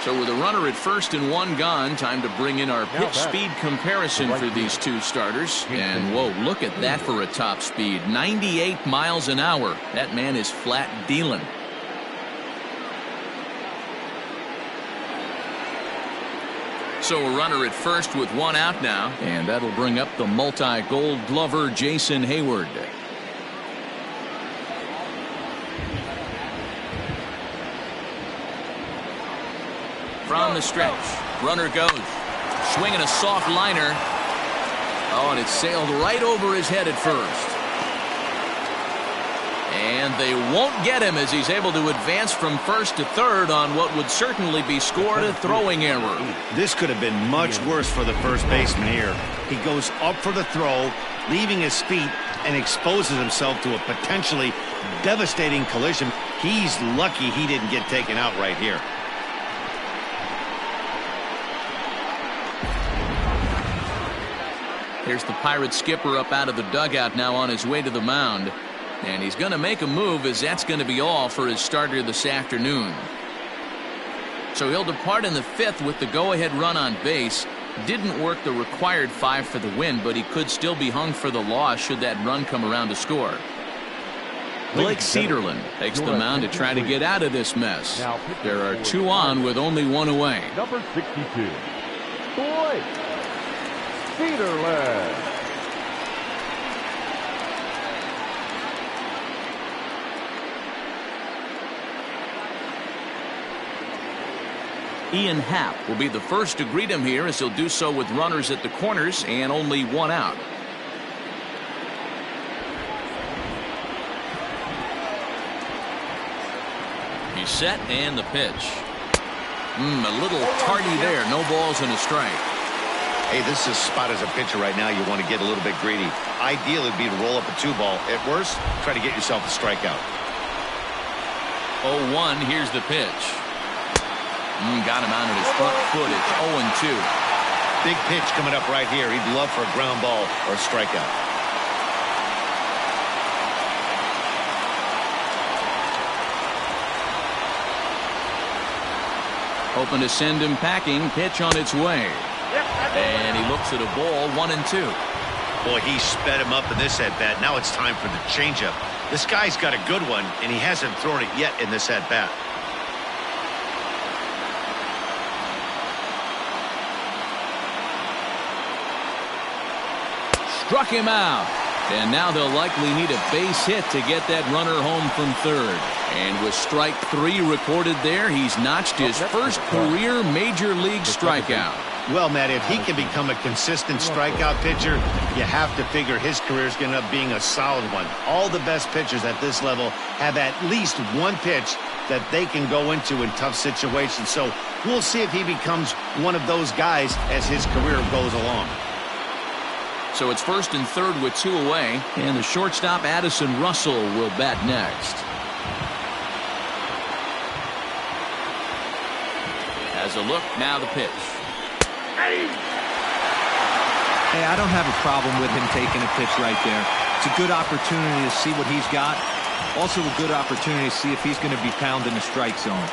So with a runner at first and one gone, time to bring in our pitch speed comparison for these two starters. And whoa, look at that for a top speed. 98 miles an hour. That man is flat dealing. So a runner at first with one out now. And that'll bring up the multi-gold glover Jason Hayward. From the stretch, runner goes, swinging a soft liner. Oh, and it sailed right over his head at first. And they won't get him as he's able to advance from first to third on what would certainly be scored a throwing error. This could have been much worse for the first baseman here. He goes up for the throw, leaving his feet, and exposes himself to a potentially devastating collision. He's lucky he didn't get taken out right here. Here's the Pirates skipper up out of the dugout now on his way to the mound. And he's going to make a move, as that's going to be all for his starter this afternoon. So he'll depart in the fifth with the go-ahead run on base. Didn't work the required 5 for the win, but he could still be hung for the loss should that run come around to score. Blake Cederlin takes the mound to try to get out of this mess. There are 2 on with only 1 away. Number 62, Blake Cederlin. Ian Happ will be the first to greet him here, as he'll do so with runners at the corners and only 1 out. He's set and the pitch. A little tardy there. No balls and a strike. Hey, this is a spot as a pitcher right now. You want to get a little bit greedy. Ideal would be to roll up a 2-ball. At worst, try to get yourself a strikeout. 0-1. Here's the pitch. Got him out of his front foot. It's 0-2. Big pitch coming up right here. He'd love for a ground ball or a strikeout. Hoping to send him packing. Pitch on its way. And he looks at a ball, 1-2. Boy, he sped him up in this at-bat. Now it's time for the changeup. This guy's got a good one, and he hasn't thrown it yet in this at-bat. Struck him out. And now they'll likely need a base hit to get that runner home from third. And with strike 3 recorded there, he's notched his first career major league strikeout. Well, Matt, if he can become a consistent strikeout pitcher, you have to figure his career is going to end up being a solid one. All the best pitchers at this level have at least one pitch that they can go into in tough situations. So we'll see if he becomes one of those guys as his career goes along. So it's first and third with 2 away, and the shortstop Addison Russell will bat next. has a look. Now the pitch. Hey, I don't have a problem with him taking a pitch right there. It's a good opportunity to see what he's got. Also a good opportunity to see if he's going to be pounding the strike zone.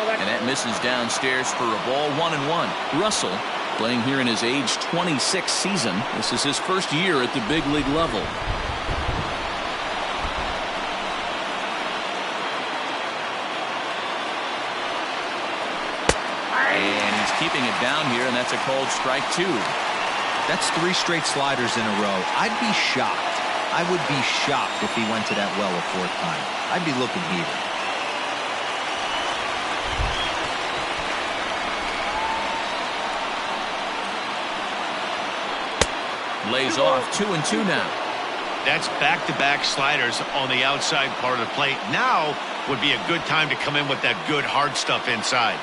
And that misses downstairs for a ball. 1-1. Russell playing here in his age 26 season. This is his first year at the big league level. And he's keeping it down here, and that's a called strike 2. That's 3 straight sliders in a row. I'd be shocked. I would be shocked if he went to that well a 4th time. I'd be looking heated. Lays off. 2-2 now. That's back-to-back sliders on the outside part of the plate. Now would be a good time to come in with that good hard stuff inside.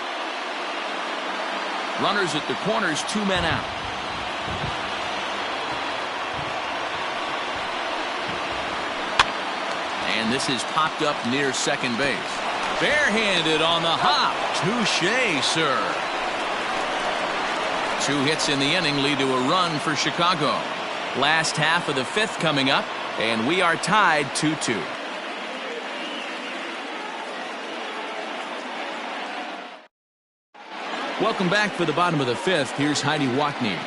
Runners at the corners, 2 men out. And this is popped up near second base. Barehanded on the hop. Touché, sir. 2 hits in the inning lead to a run for Chicago. Last half of the 5th coming up, and we are tied 2-2. Welcome back for the bottom of the 5th. Here's Heidi Watney.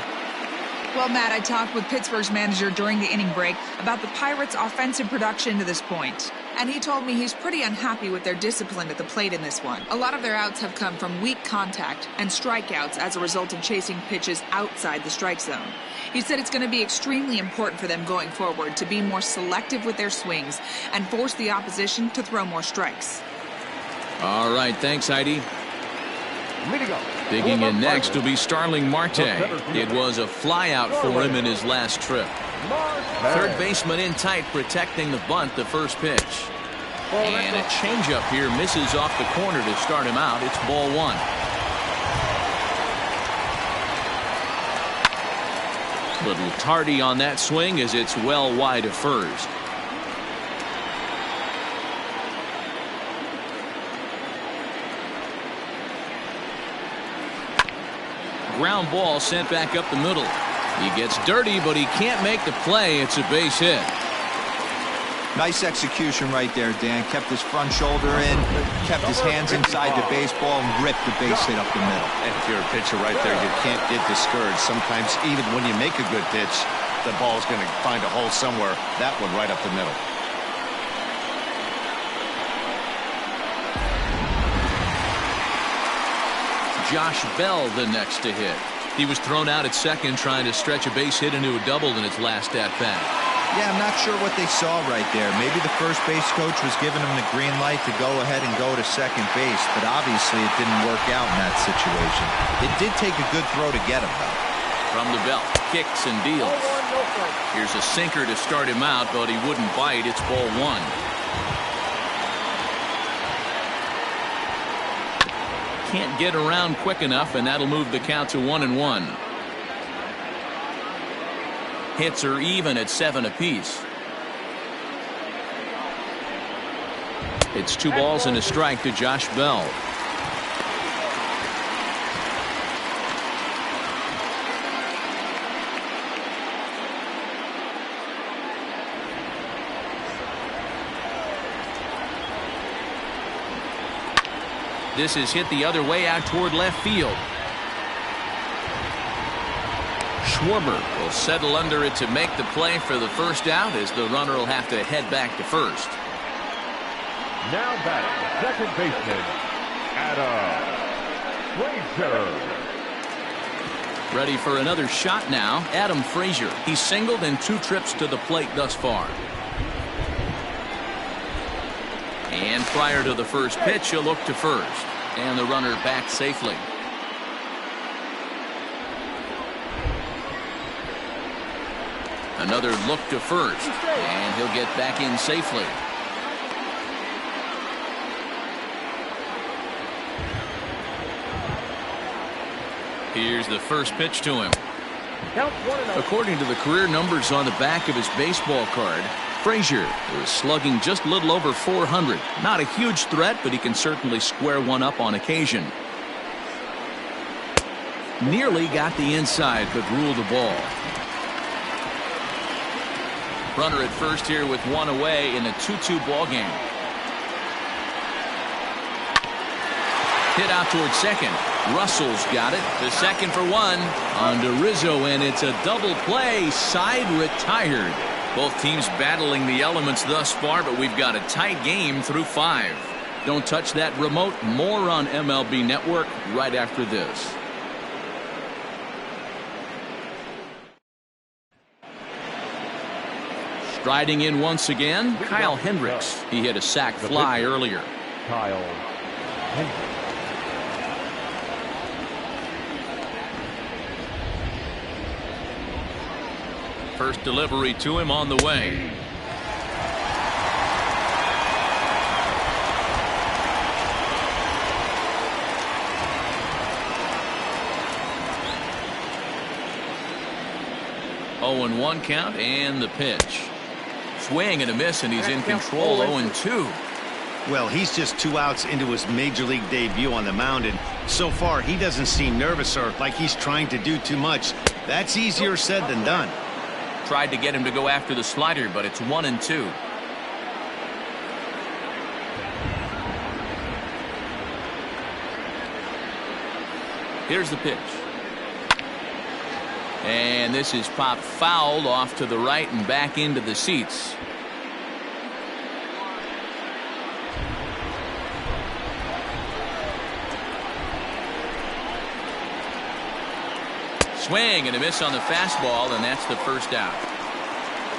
Well, Matt, I talked with Pittsburgh's manager during the inning break about the Pirates' offensive production to this point. And he told me he's pretty unhappy with their discipline at the plate in this one. A lot of their outs have come from weak contact and strikeouts as a result of chasing pitches outside the strike zone. He said it's going to be extremely important for them going forward to be more selective with their swings and force the opposition to throw more strikes. All right, thanks, Heidi. Digging in next will be Starling Marte. It was a flyout for him in his last trip. Third baseman in tight, protecting the bunt, the first pitch. And a changeup here misses off the corner to start him out. It's ball 1. Little tardy on that swing as it's well wide of first. Ground ball sent back up the middle. He gets dirty, but he can't make the play. It's a base hit. Nice execution right there, Dan. Kept his front shoulder in, kept his hands inside the baseball, and ripped the base hit up the middle. And if you're a pitcher right there, you can't get discouraged. Sometimes even when you make a good pitch, the ball's going to find a hole somewhere. That one right up the middle. Josh Bell the next to hit. He was thrown out at second trying to stretch a base hit into a double in his last at-bat. Yeah, I'm not sure what they saw right there. Maybe the first base coach was giving him the green light to go ahead and go to second base, but obviously it didn't work out in that situation. It did take a good throw to get him, though. From the belt, kicks and deals. Here's a sinker to start him out, but he wouldn't bite. It's ball 1. Can't get around quick enough, and that'll move the count to 1-1. Hits are even at 7 apiece. It's 2 balls and a strike to Josh Bell. This is hit the other way out toward left field. Schwarber will settle under it to make the play for the first out, as the runner will have to head back to first. Now batting, second baseman, Adam Frazier. Ready for another shot now, Adam Frazier. He's singled in 2 trips to the plate thus far. And prior to the first pitch, he'll look to first. And the runner back safely. Another look to first. And he'll get back in safely. Here's the first pitch to him. Count 1-0. According to the career numbers on the back of his baseball card, Frazier is slugging just a little over 400. Not a huge threat, but he can certainly square one up on occasion. Nearly got the inside, but ruled the ball. Runner at first here with one away in a 2-2 ball game. Hit out towards second. Russell's got it. The second for one. On to Rizzo, and it's a double play. Side retired. Both teams battling the elements thus far, but we've got a tight game through 5. Don't touch that remote. More on MLB Network right after this. Striding in once again, Kyle Hendricks. He hit a sac fly earlier. Kyle Hendricks. First delivery to him on the way. Oh, 0-1 count and the pitch. Swing and a miss, and he's in control. 0-2. Well, he's just 2 outs into his major league debut on the mound, and so far he doesn't seem nervous or like he's trying to do too much. That's easier said than done. Tried to get him to go after the slider, but it's 1-2. Here's the pitch. And this is popped fouled off to the right and back into the seats. Swing and a miss on the fastball, and that's the first out.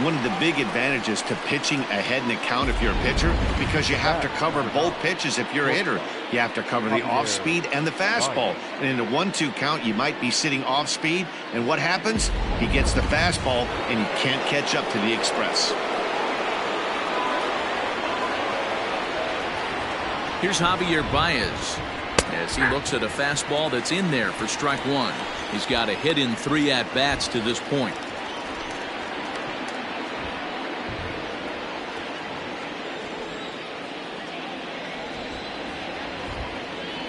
One of the big advantages to pitching ahead in the count if you're a pitcher, because you have to cover both pitches if you're a hitter. You have to cover the off speed and the fastball. And in a 1-2 count, you might be sitting off speed, and what happens? He gets the fastball, and he can't catch up to the express. Here's Javier Baez as he looks at a fastball that's in there for strike 1. He's got a hit in 3 at-bats to this point.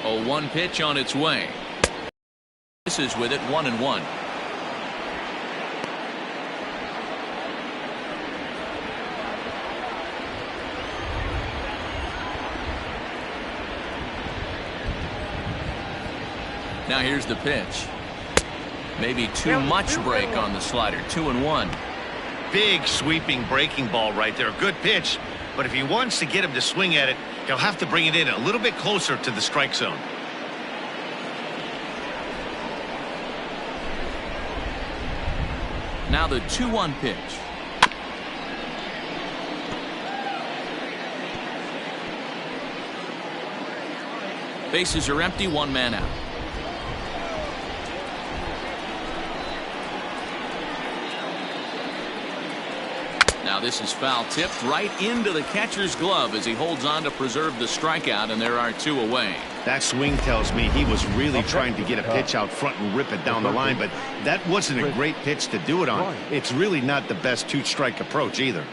A 1 pitch on its way. This is with it 1-1. Now here's the pitch. Maybe too much break on the slider. 2-1. Big sweeping breaking ball right there. Good pitch. But if he wants to get him to swing at it, he'll have to bring it in a little bit closer to the strike zone. Now the 2-1 pitch. Bases are empty, 1 man out. Now this is foul tipped right into the catcher's glove as he holds on to preserve the strikeout, and there are 2 away. That swing tells me he was really trying to get a pitch out front and rip it down the line, but that wasn't a great pitch to do it on. It's really not the best 2-strike approach either.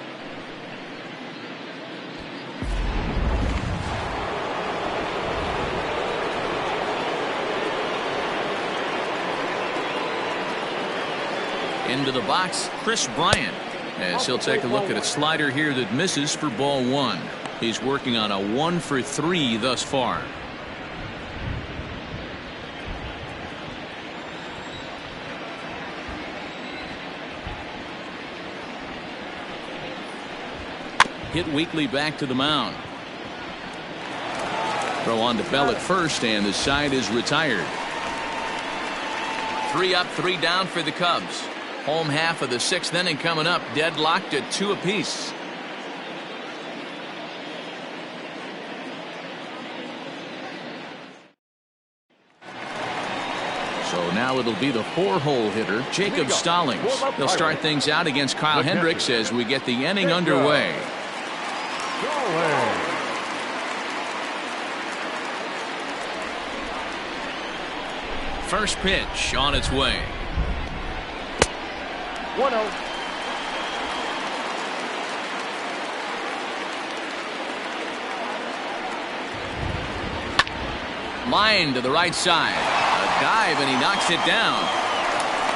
Into the box, Chris Bryant, as he'll take a look at a slider here that misses for ball 1. He's working on a 1 for 3 thus far. Hit weakly back to the mound. Throw on to Bell at first, and the side is retired. 3 up, 3 down for the Cubs. Home half of the 6th inning coming up, deadlocked at 2 apiece. So now it'll be the 4-hole hitter, Jacob Stallings. They'll start things out against Kyle Hendricks as we get the inning underway. First pitch on its way. 1-0. Line to the right side. A dive, and he knocks it down.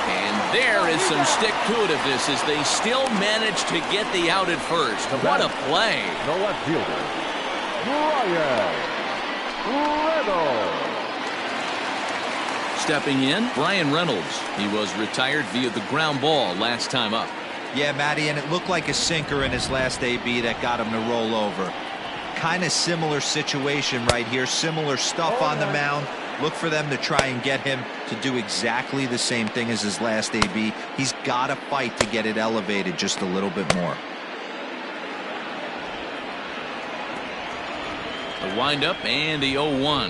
And there is some stick-to-itiveness as they still manage to get the out at first. What a play. The left fielder, Brian Reynolds. Stepping in, Brian Reynolds. He was retired via the ground ball last time up. Yeah, Matty, and it looked like a sinker in his last AB that got him to roll over. Kind of similar situation right here. Similar stuff on the mound. Look for them to try and get him to do exactly the same thing as his last AB. He's got to fight to get it elevated just a little bit more. The windup and the 0-1.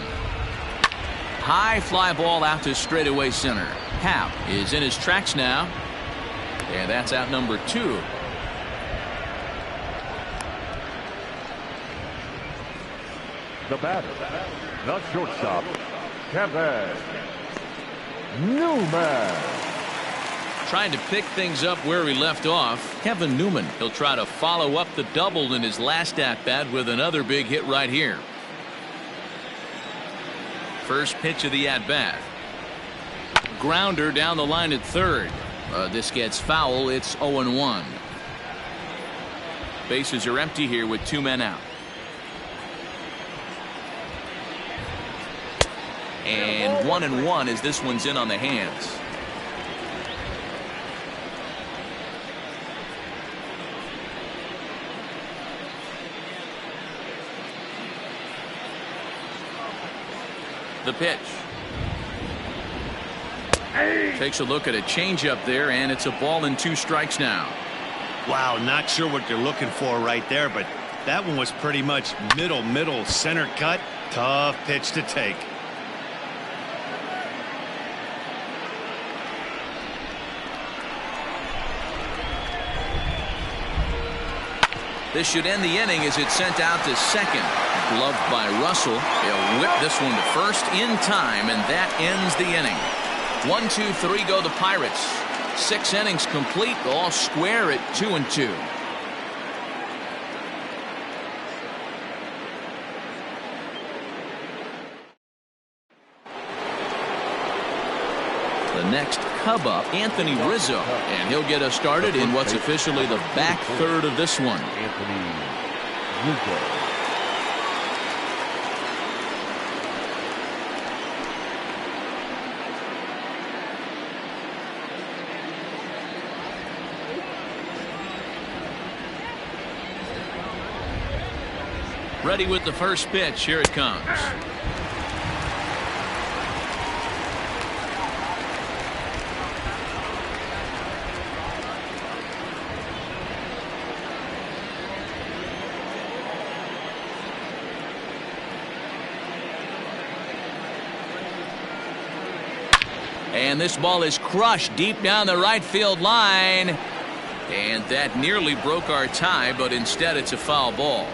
High fly ball out to straightaway center. Happ is in his tracks now. And that's out number 2. The batter, the shortstop, Kevin Newman. Trying to pick things up where he left off. Kevin Newman. He'll try to follow up the double in his last at-bat with another big hit right here. First pitch of the at-bat. Grounder down the line at third. This gets foul. It's 0-1. Bases are empty here with 2 men out. And 1-1 as this one's in on the hands. The pitch. Takes a look at a changeup there, and it's a ball and 2 strikes now. Wow, not sure what you're looking for right there, but that one was pretty much middle center cut. Tough pitch to take. This should end the inning as it's sent out to second. Gloved by Russell. He'll whip this one to first in time, and that ends the inning. 1, 2, 3 go the Pirates. 6 innings complete, all square at 2-2. The next Cub up, Anthony Rizzo, and he'll get us started in what's officially the back third of this one. Anthony Rizzo. Ready with the first pitch. Here it comes. And this ball is crushed deep down the right field line. And that nearly broke our tie, but instead it's a foul ball.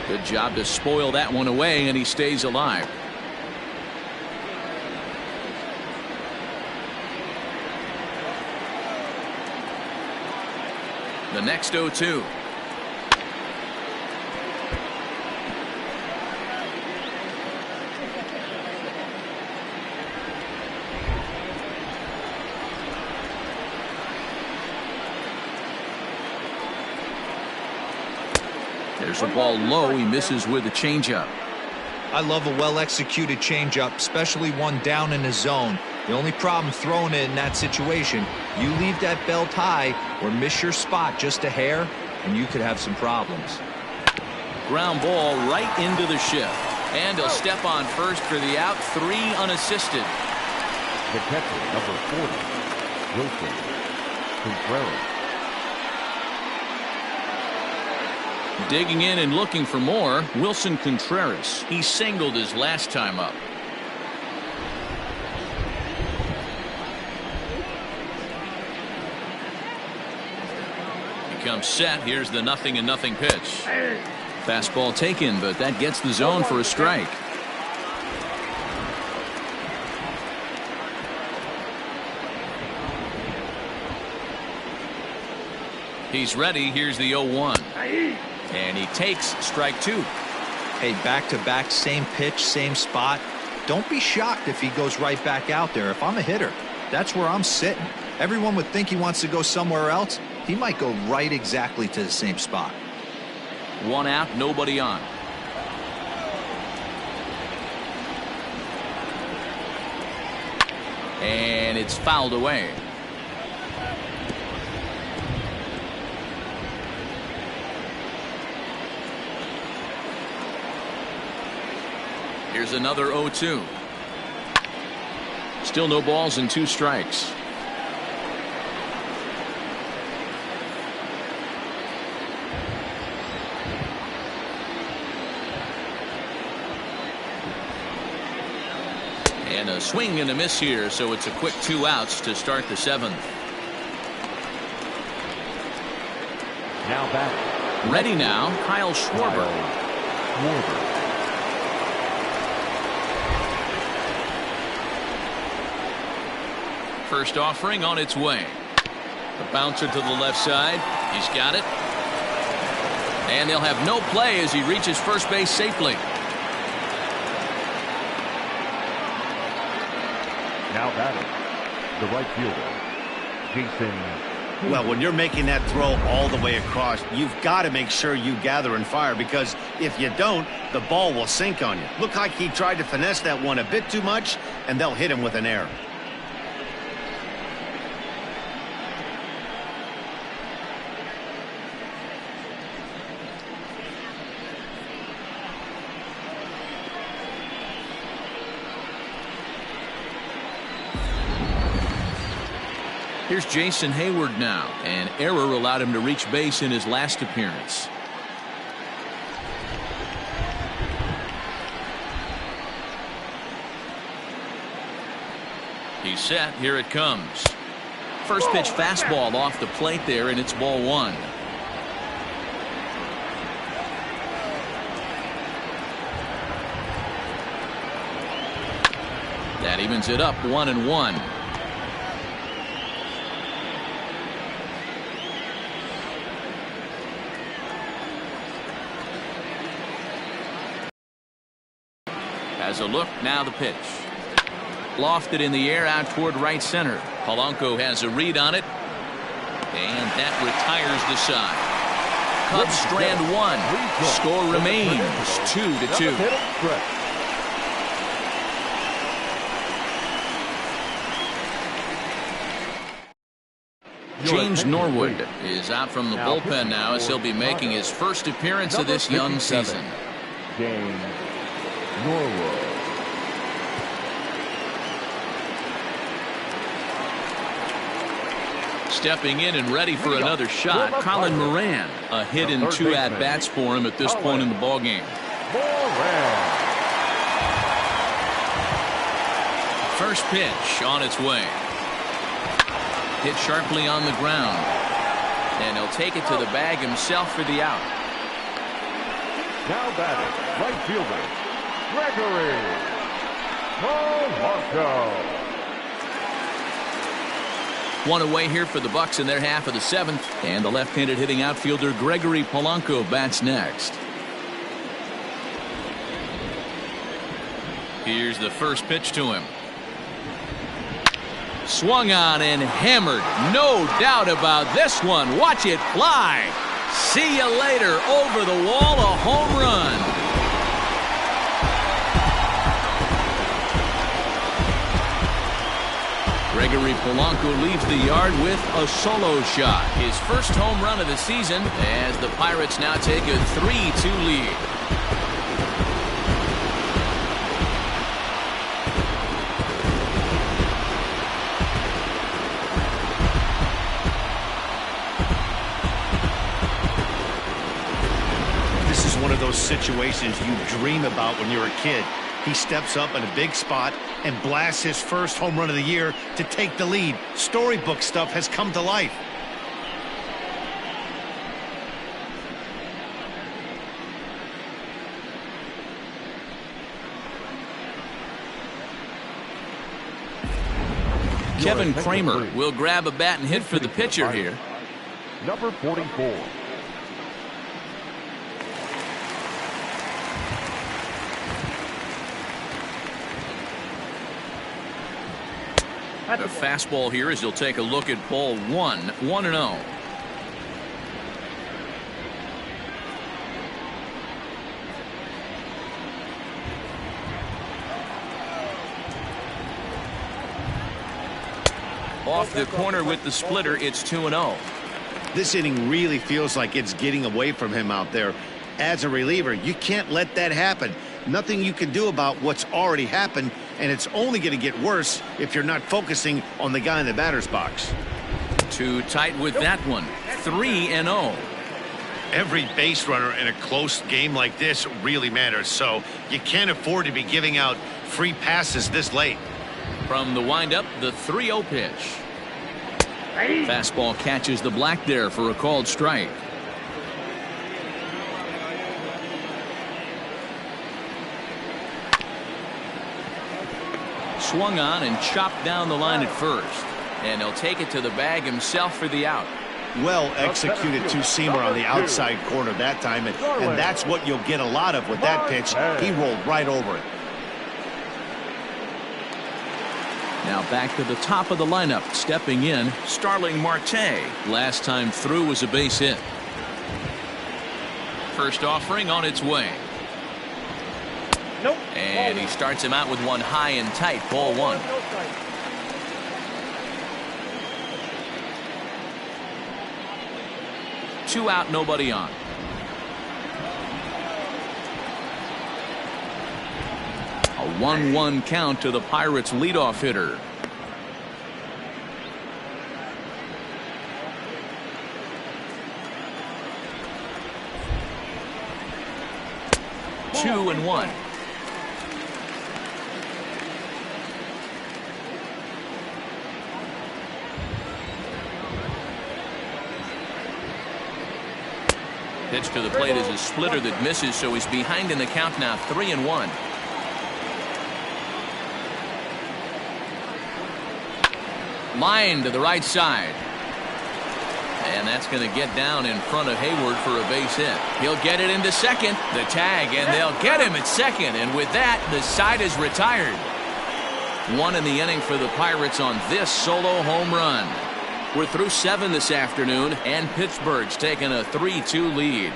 Good job to spoil that one away, and he stays alive. The next 0-2. There's a ball low. He misses with a changeup. I love a well-executed changeup, especially one down in the zone. The only problem throwing it in that situation, you leave that belt high or miss your spot just a hair, and you could have some problems. Ground ball right into the shift. And he'll step on first for the out. 3 unassisted. The catcher, number 40, Wilson Contreras. Digging in and looking for more, Wilson Contreras. He singled his last time up. He comes set. Here's the 0-0 pitch. Fastball taken, but that gets the zone for a strike. He's ready. Here's the 0-1. And he takes strike 2. Hey, back-to-back, same pitch, same spot. Don't be shocked if he goes right back out there. If I'm a hitter, that's where I'm sitting. Everyone would think he wants to go somewhere else. He might go right exactly to the same spot. 1 out, nobody on. And it's fouled away. Here's another 0-2. Still no balls and 2 strikes. And a swing and a miss here, so it's a quick 2 outs to start the 7th. Now back. Ready now, Kyle Schwarber. First offering on its way. The bouncer to the left side. He's got it. And they'll have no play as he reaches first base safely. Now batting, the right fielder, Jason. Well, when you're making that throw all the way across, you've got to make sure you gather and fire, because if you don't, the ball will sink on you. Look like he tried to finesse that one a bit too much, and they'll hit him with an error. Here's Jason Hayward now. An error allowed him to reach base in his last appearance. He's set. Here it comes. First pitch fastball off the plate there, and it's ball 1. That evens it up 1-1. Has a look, now the pitch. Lofted in the air out toward right center. Polanco has a read on it. And that retires the side. Cubs strand 1. Score remains 2-2. James Norwood is out from the bullpen now as he'll be making his first appearance of this young season. James Norwood. Stepping in and ready for another shot, Colin Moran. A hit in 2 at-bats for him at this point in the ballgame. First pitch on its way. Hit sharply on the ground. And he'll take it to the bag himself for the out. Now batting, right fielder, Gregory Polanco. 1 away here for the Bucs in their half of the 7th. And the left-handed hitting outfielder Gregory Polanco bats next. Here's the first pitch to him. Swung on and hammered. No doubt about this one. Watch it fly. See you later. Over the wall, a home run. Gregory Polanco leaves the yard with a solo shot. His first home run of the season as the Pirates now take a 3-2 lead. This is one of those situations you dream about when you're a kid. He steps up in a big spot and blasts his first home run of the year to take the lead. Storybook stuff has come to life. Kevin Kramer will grab a bat and hit for the pitcher here. Number 44. The fastball here as he'll take a look at ball 1, 1-0. Off the corner with the splitter, it's 2-0. This inning really feels like it's getting away from him out there. As a reliever, you can't let that happen. Nothing you can do about what's already happened, and it's only going to get worse if you're not focusing on the guy in the batter's box. Too tight with that one. 3-0. Every base runner in a close game like this really matters, so you can't afford to be giving out free passes this late. From the windup, the 3-0 pitch. Fastball catches the black there for a called strike. Swung on and chopped down the line at first. And he'll take it to the bag himself for the out. Well executed two-seamer on the outside corner that time, and that's what you'll get a lot of with that pitch. He rolled right over it. Now back to the top of the lineup. Stepping in, Starling Marte. Last time through was a base hit. First offering on its way. Nope. And he starts him out with one high and tight. Ball 1. Two out, nobody on. A 1-1 count to the Pirates leadoff hitter. Two and one. Pitch to the plate is a splitter that misses, so he's behind in the count now. 3-1. Line to the right side. And that's going to get down in front of Hayward for a base hit. He'll get it into second. The tag, and they'll get him at second. And with that, the side is retired. One in the inning for the Pirates on this solo home run. We're through 7 this afternoon, and Pittsburgh's taking a 3-2 lead.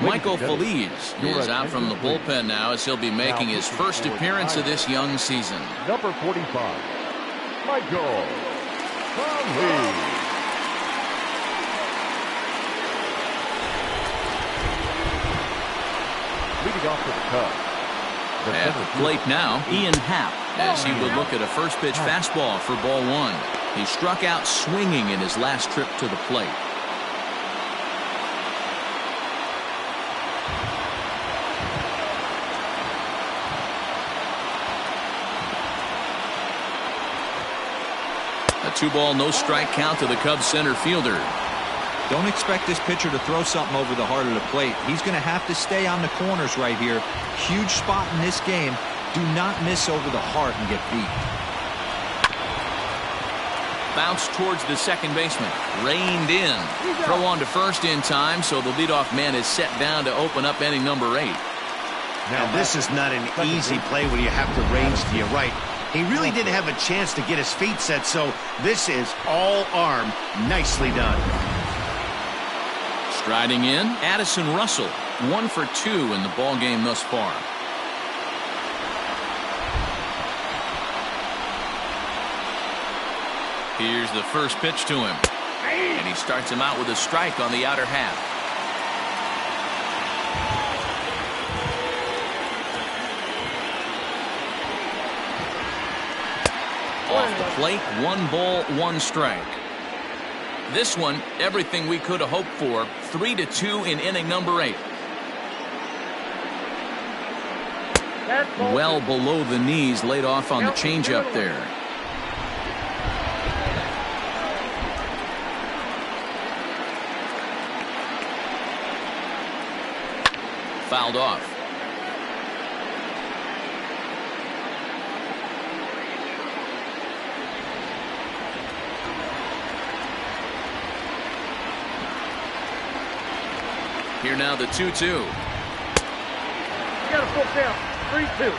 Michael Feliz is out from the bullpen now as he'll be making his first appearance of this young season. Number 45, Michael Feliz. Leading off to the Cubs. At the plate now, Ian Happ, as he would look at a first pitch fastball for ball 1. He struck out swinging in his last trip to the plate. A 2-ball, no strike count to the Cubs center fielder. Don't expect this pitcher to throw something over the heart of the plate. He's going to have to stay on the corners right here. Huge spot in this game. Do not miss over the heart and get beat. Bounce towards the second baseman. Reined in. Throw on to first in time, so the leadoff man is set down to open up inning number 8. Now this is not an easy play when you have to range to your right. He really didn't have a chance to get his feet set, so this is all arm. Nicely done. Striding in, Addison Russell. 1 for 2 in the ball game thus far. Here's the first pitch to him. And he starts him out with a strike on the outer half. Off the plate, 1 ball, 1 strike. This one, everything we could have hoped for. 3-2 in inning number 8. Well below the knees, laid off on the changeup there. Fouled off. Here now the 2-2. You got a full count. 3-2.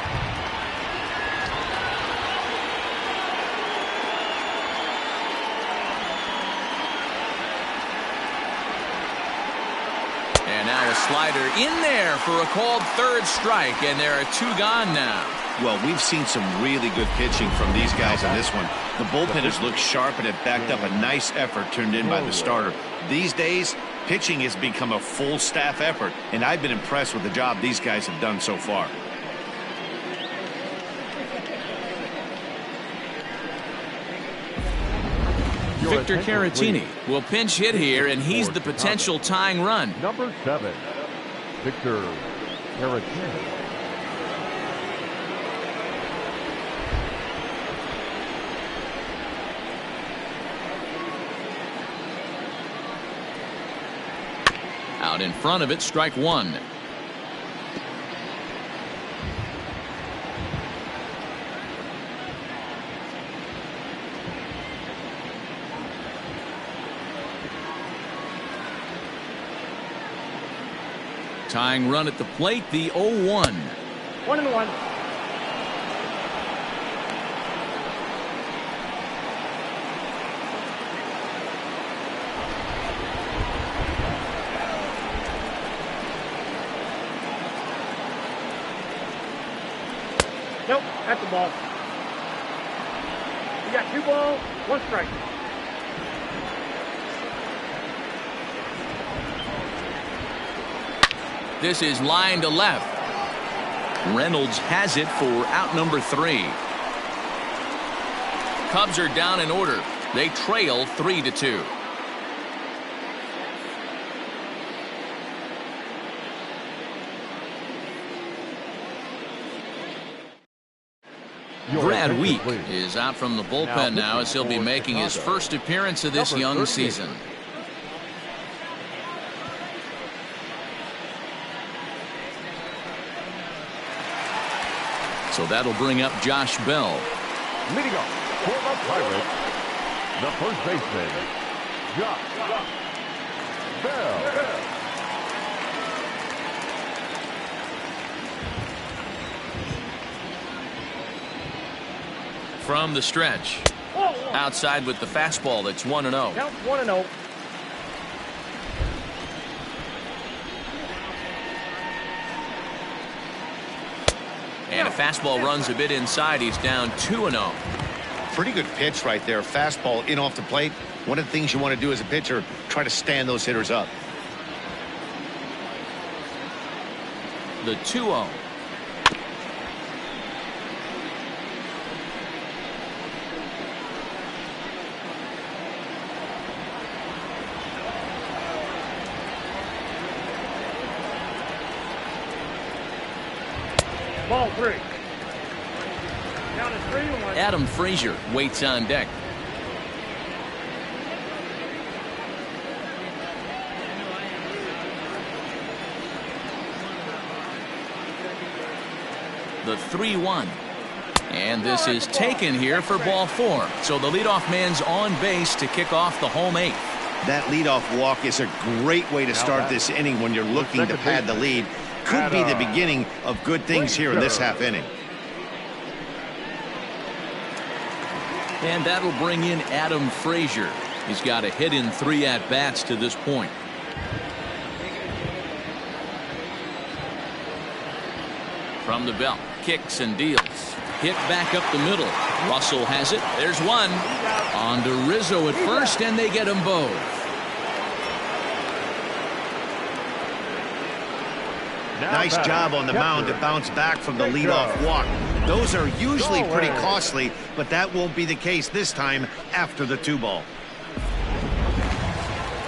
And now a slider in there for a called third strike, and there are 2 gone now. Well, we've seen some really good pitching from these guys on this one. The bullpen has looked sharp and have backed up a nice effort turned in by the starter. These days, pitching has become a full staff effort, and I've been impressed with the job these guys have done so far. Victor Caratini will pinch hit here, and he's the potential tying run. Number 7, Victor Caratini. Out in front of it, strike 1. Tying run at the plate, the 0-1. 1-1. Nope, that's the ball. You got 2 balls, 1 strike. This is line to left. Reynolds has it for out number 3. Cubs are down in order. They trail 3-2. Brad Week is out from the bullpen now as he'll be making his first appearance of this young season. So that'll bring up Josh Bell. Leading off for the Pirates, the first baseman, Josh Bell. From the stretch. Outside with the fastball, that's 1-0. Count 1-0. And a fastball runs a bit inside. He's down 2-0. Pretty good pitch right there. Fastball in off the plate. One of the things you want to do as a pitcher, try to stand those hitters up. The 2-0. Ball 3. Count is 3-1. Adam Frazier waits on deck. The 3-1. And this is taken here for ball 4. So the leadoff man's on base to kick off the home 8th. That leadoff walk is a great way to start this inning when you're looking to pad the lead. Could be the beginning of good things here in this half inning. And that'll bring in Adam Frazier. He's got a hit in 3 at-bats to this point. From the belt, kicks and deals. Hit back up the middle. Russell has it. There's one. On to Rizzo at first, and they get them both. Nice job on the mound to bounce back from the leadoff walk. Those are usually pretty costly, but that won't be the case this time after the 2-ball.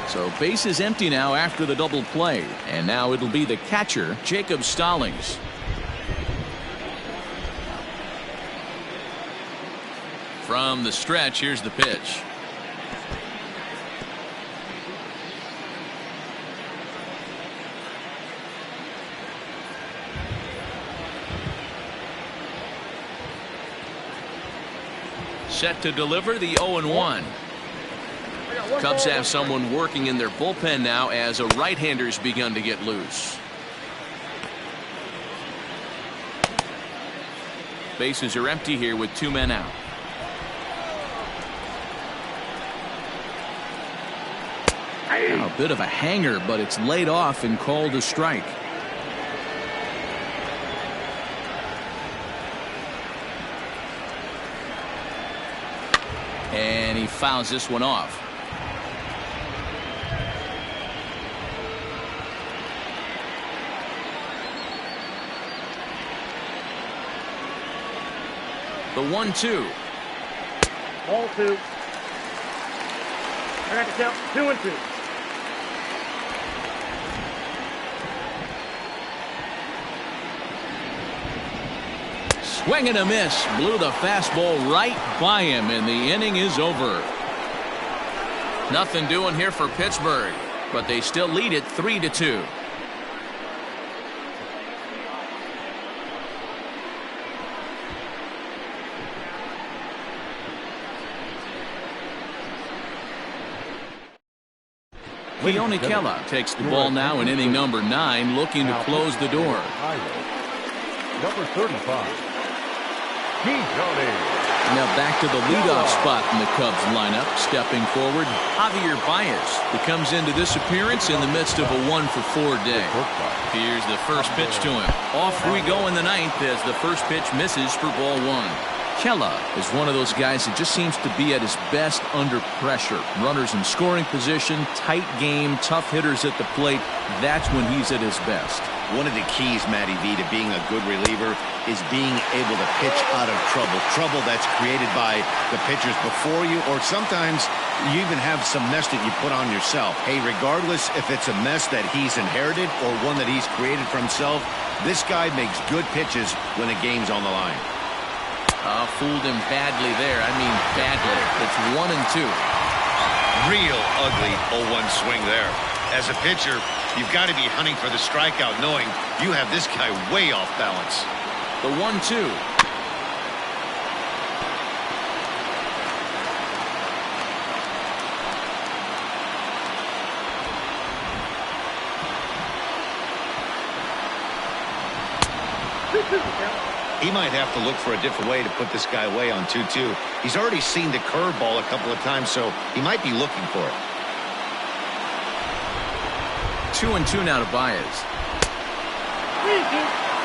So base is empty now after the double play. And now it'll be the catcher, Jacob Stallings. From the stretch, here's the pitch. Set to deliver the 0-1. Cubs have someone working in their bullpen now as a right-hander's begun to get loose. Bases are empty here with 2 men out. A bit of a hanger, but it's laid off and called a strike. And he fouls this one off. The 1-2. Ball 2. I got to count 2-2. Swing and a miss. Blew the fastball right by him, and the inning is over. Nothing doing here for Pittsburgh, but they still lead it 3-2. Keone Kela takes the ball now in inning number 9, looking to close the door. Number 35. Now back to the leadoff spot in the Cubs lineup. Stepping forward, Javier Baez. He comes into this appearance in the midst of a 1-for-4 day. Here's the first pitch to him. Off we go in the 9th as the first pitch misses for ball 1. Kela is one of those guys that just seems to be at his best under pressure. Runners in scoring position, tight game, tough hitters at the plate. That's when he's at his best. One of the keys, Matty V, to being a good reliever is being able to pitch out of trouble. Trouble that's created by the pitchers before you, or sometimes you even have some mess that you put on yourself. Hey, regardless if it's a mess that he's inherited or one that he's created for himself, this guy makes good pitches when the game's on the line. Fooled him badly there. I mean badly. It's 1-2. Real ugly 0-1 swing there. As a pitcher, you've got to be hunting for the strikeout, knowing you have this guy way off balance. The 1-2. He might have to look for a different way to put this guy away on 2-2. He's already seen the curveball a couple of times, so he might be looking for it. 2-2 now to Baez.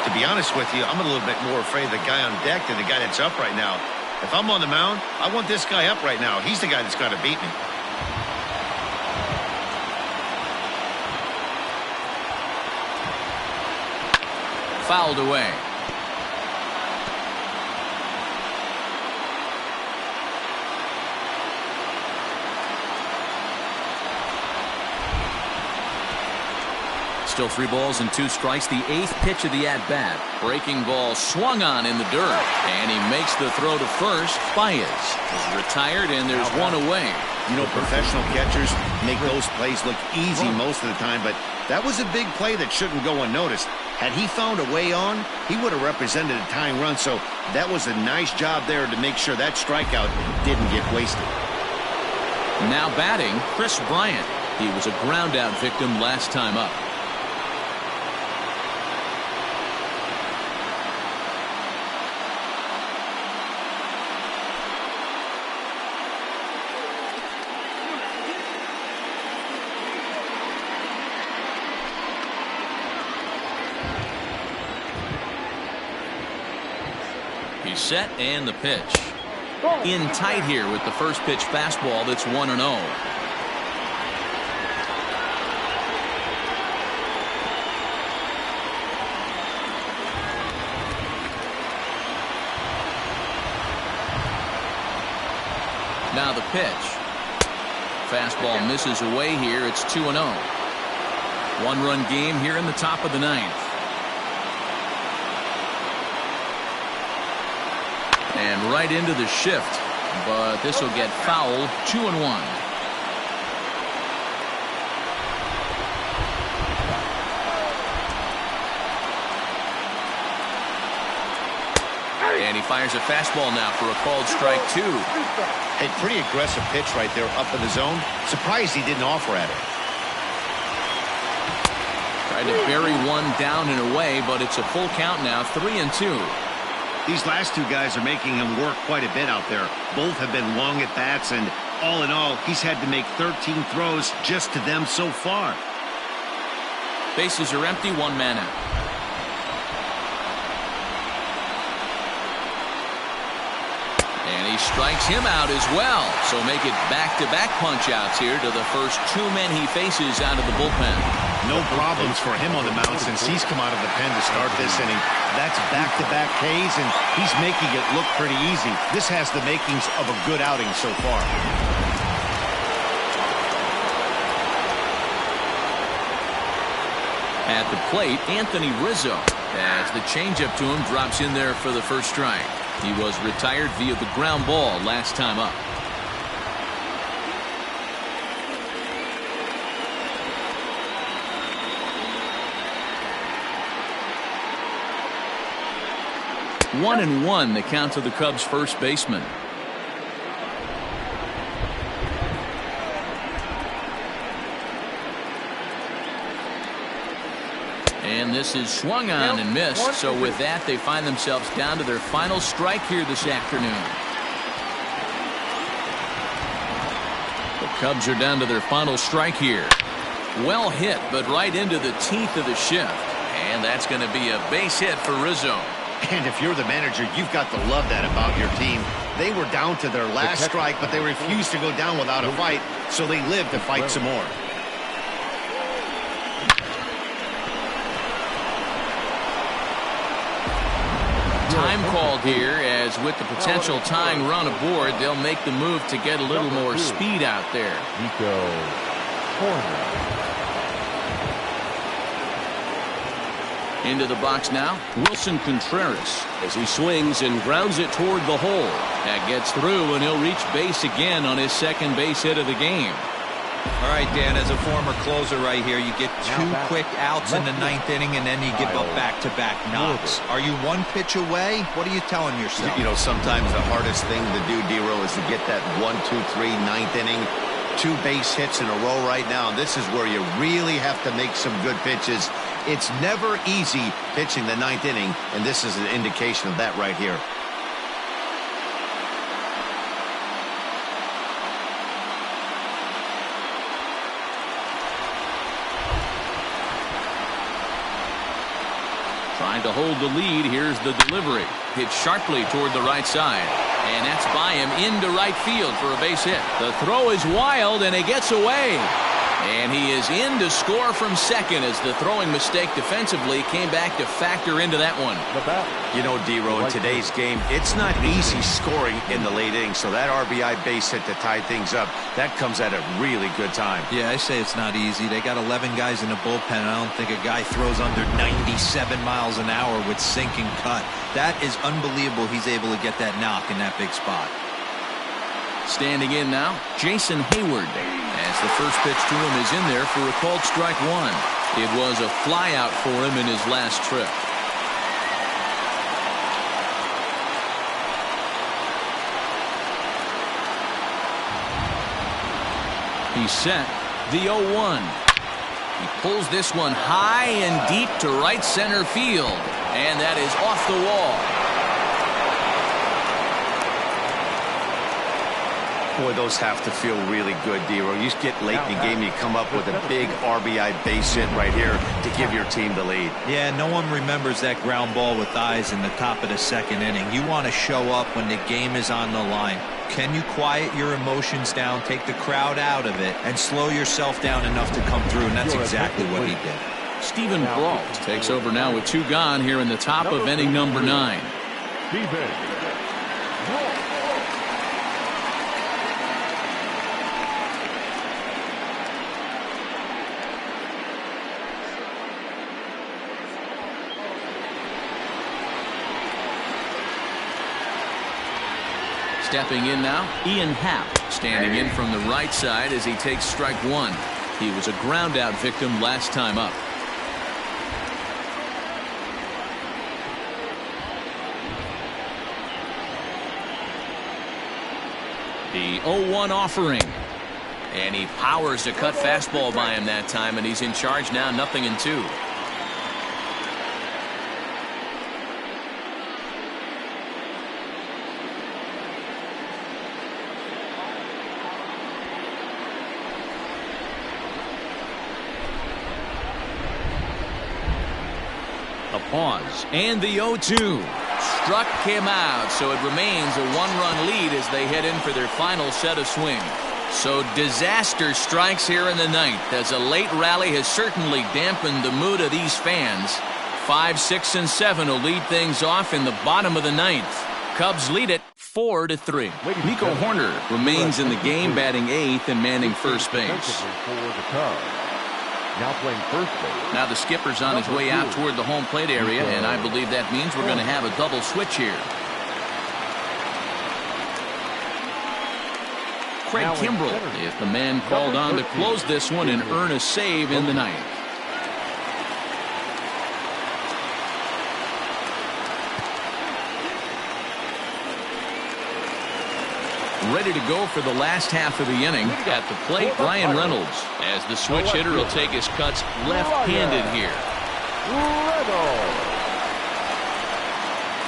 To be honest with you, I'm a little bit more afraid of the guy on deck than the guy that's up right now. If I'm on the mound, I want this guy up right now. He's the guy that's got to beat me. Fouled away. Still 3 balls and 2 strikes. The 8th pitch of the at-bat. Breaking ball swung on in the dirt. And he makes the throw to first. Baez is retired, and there's one away. You know, professional catchers make those plays look easy most of the time, but that was a big play that shouldn't go unnoticed. Had he found a way on, he would have represented a tying run, so that was a nice job there to make sure that strikeout didn't get wasted. Now batting, Chris Bryant. He was a ground-out victim last time up. He's set, and the pitch. In tight here with the first pitch fastball that's 1-0. Now the pitch. Fastball misses away here. It's 2-0. 1-run game here in the top of the 9th. And right into the shift, but this will get fouled. 2-1. And And he fires a fastball now for a called strike 2. A pretty aggressive pitch right there up in the zone. Surprised he didn't offer at it. Tried to bury one down and away, but it's a full count now, 3-2. These last two guys are making him work quite a bit out there. Both have been long at bats, and all in all, he's had to make 13 throws just to them so far. Bases are empty, 1 man out. And he strikes him out as well. So make it back-to-back punch-outs here to the first 2 men he faces out of the bullpen. No problems for him on the mound since he's come out of the pen to start this inning. That's back-to-back Ks, and he's making it look pretty easy. This has the makings of a good outing so far. At the plate, Anthony Rizzo, as the changeup to him drops in there for the first strike. He was retired via the ground ball last time up. One and one, the count to the Cubs' first baseman. And this is swung on and missed. So with that, they find themselves down to their final strike here this afternoon. The Cubs are down to their final strike here. Well hit, but right into the teeth of the shift. And that's going to be a base hit for Rizzo. And if you're the manager, you've got to love that about your team. They were down to their last strike, but they refused to go down without a fight, so they lived to fight some more. Time called here, as with the potential tying run aboard, they'll make the move to get a little more speed out there. Into the box now, Wilson Contreras, as he swings and grounds it toward the hole. That gets through, and he'll reach base again on his second base hit of the game. All right, Dan, as a former closer right here, you get 2 quick outs in the 9th inning, and then you give up back-to-back knocks. Are you 1 pitch away? What are you telling yourself? You know, sometimes the hardest thing to do, D-Row, is to get that 1, 2, 3, 9th inning. 2 base hits in a row right now. This is where you really have to make some good pitches. It's never easy pitching the 9th inning, and this is an indication of that right here. Trying to hold the lead. Here's the delivery. Hit sharply toward the right side. And that's by him into right field for a base hit. The throw is wild, and it gets away. And he is in to score from second, as the throwing mistake defensively came back to factor into that one. You know, D-Row, in today's game, it's not easy scoring in the late innings, so that RBI base hit to tie things up, that comes at a really good time. Yeah, I say it's not easy. They got 11 guys in the bullpen. I don't think a guy throws under 97 miles an hour with sink and cut. That is unbelievable he's able to get that knock in that big spot. Standing in now, Jason Hayward, as the first pitch to him is in there for a called strike 1. It was a flyout for him in his last trip. He's set. The 0-1. He pulls this one high and deep to right center field, and that is off the wall. Boy, those have to feel really good, D-Row. You get late in the game, you come up with a big RBI base hit right here to give your team the lead. Yeah, no one remembers that ground ball with eyes in the top of the 2nd inning. You want to show up when the game is on the line. Can you quiet your emotions down, take the crowd out of it, and slow yourself down enough to come through? And that's exactly what he did. Stephen Brault takes over now with 2 gone here in the top of inning number 9. Stepping in now, Ian Happ, standing in from the right side as he takes strike 1. He was a ground out victim last time up. The 0-1 offering. And he powers a cut fastball by him that time, and he's in charge now, 0-2. A pause, and the 0-2. Struck him out, so it remains a one-run lead as they head in for their final set of swings. So disaster strikes here in the ninth, as a late rally has certainly dampened the mood of these fans. 5, 6, and 7 will lead things off in the bottom of the ninth. Cubs lead it 4-3. Nico Horner remains in the game, batting 8th and manning first base. Now playing first base. Now the skipper's on his way out toward the home plate area, and I believe that means we're going to have a double switch here. Craig Kimbrell is the man called on to close this one and earn a save in the ninth. Ready to go for the last half of the inning. At the plate, Ryan Reynolds, as the switch hitter will take his cuts left-handed here.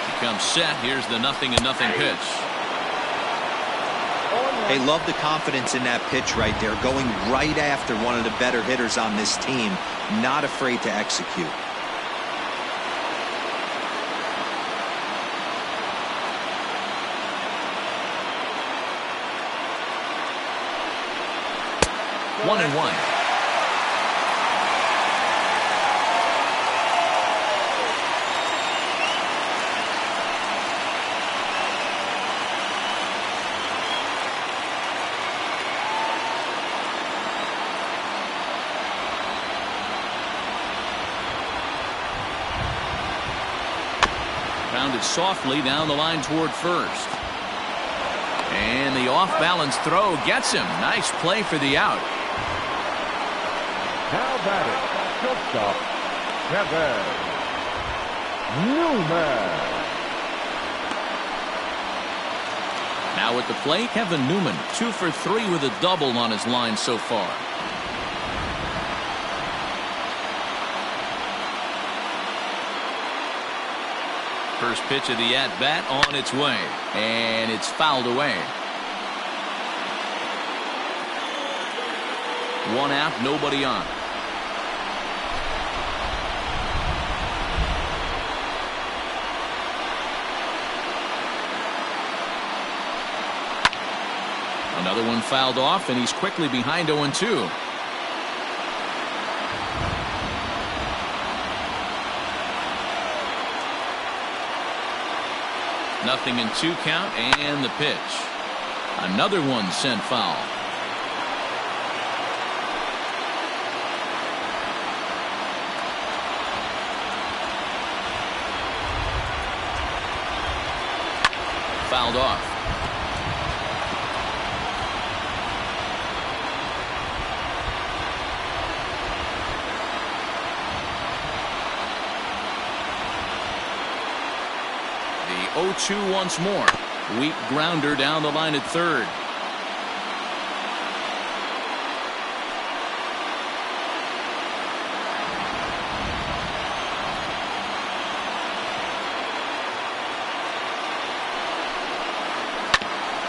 He comes set. Here's the 0-0 pitch. They love the confidence in that pitch right there, going right after one of the better hitters on this team, not afraid to execute. One and one. Grounded softly down the line toward first. And the off-balance throw gets him. Nice play for the out. Now batting, shortstop, Kevin Newman. Now at the plate, Kevin Newman, 2 for 3 with a double on his line so far. First pitch of the at-bat on its way, and it's fouled away. One out, nobody on. Another one fouled off, and he's quickly behind 0-2. Nothing in 2 count, and the pitch. Another one sent foul. Fouled off. The 0-2 once more. Weak grounder down the line at third.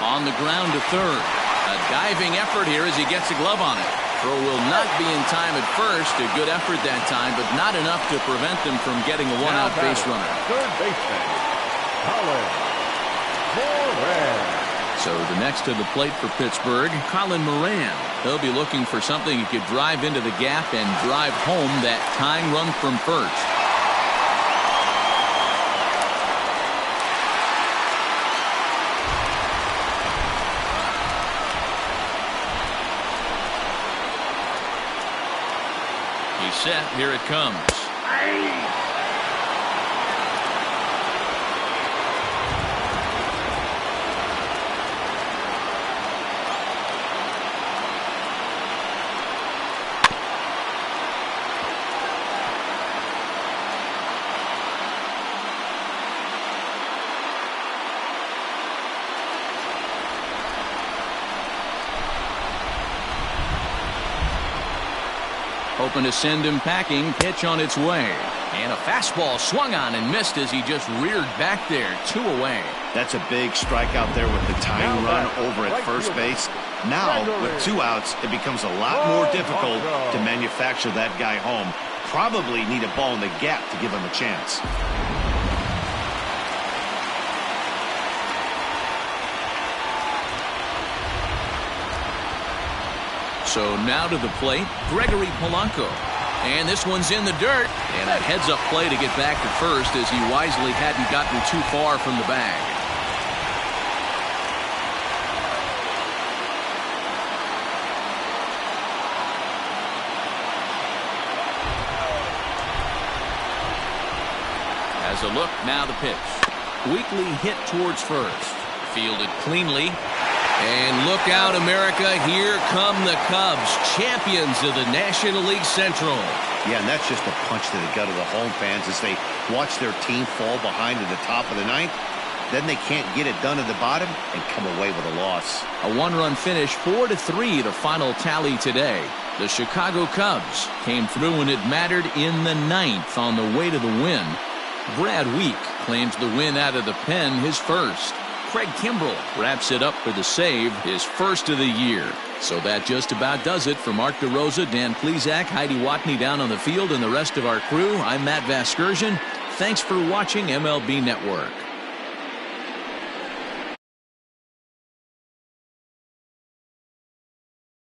On the ground to third. A diving effort here as he gets a glove on it. Throw will not be in time at first. A good effort that time, but not enough to prevent them from getting a one-out base runner. Third baseman, Colin Moran. So the next to the plate for Pittsburgh, Colin Moran. They'll be looking for something he could drive into the gap and drive home that tying run from first. He's set. Here it comes. Hoping to send him packing. Pitch on its way. And a fastball swung on and missed as he just reared back there. 2 away. That's a big strikeout there with the tying run over at first base. Now, with 2 outs, it becomes a lot more difficult to manufacture that guy home. Probably need a ball in the gap to give him a chance. So now to the plate, Gregory Polanco. And this one's in the dirt. And a heads-up play to get back to first as he wisely hadn't gotten too far from the bag. As a look, now the pitch. Weakly hit towards first. Fielded cleanly. And look out, America. Here come the Cubs, champions of the National League Central. Yeah, and that's just a punch to the gut of the home fans as they watch their team fall behind at the top of the ninth. Then they can't get it done at the bottom and come away with a loss. A 1-run finish, 4-3, the final tally today. The Chicago Cubs came through when it mattered in the ninth on the way to the win. Brad Week claims the win out of the pen, his first. Craig Kimbrell wraps it up for the save, his first of the year. So that just about does it. For Mark DeRosa, Dan Plesac, Heidi Watney down on the field, and the rest of our crew, I'm Matt Vasgersian. Thanks for watching MLB Network.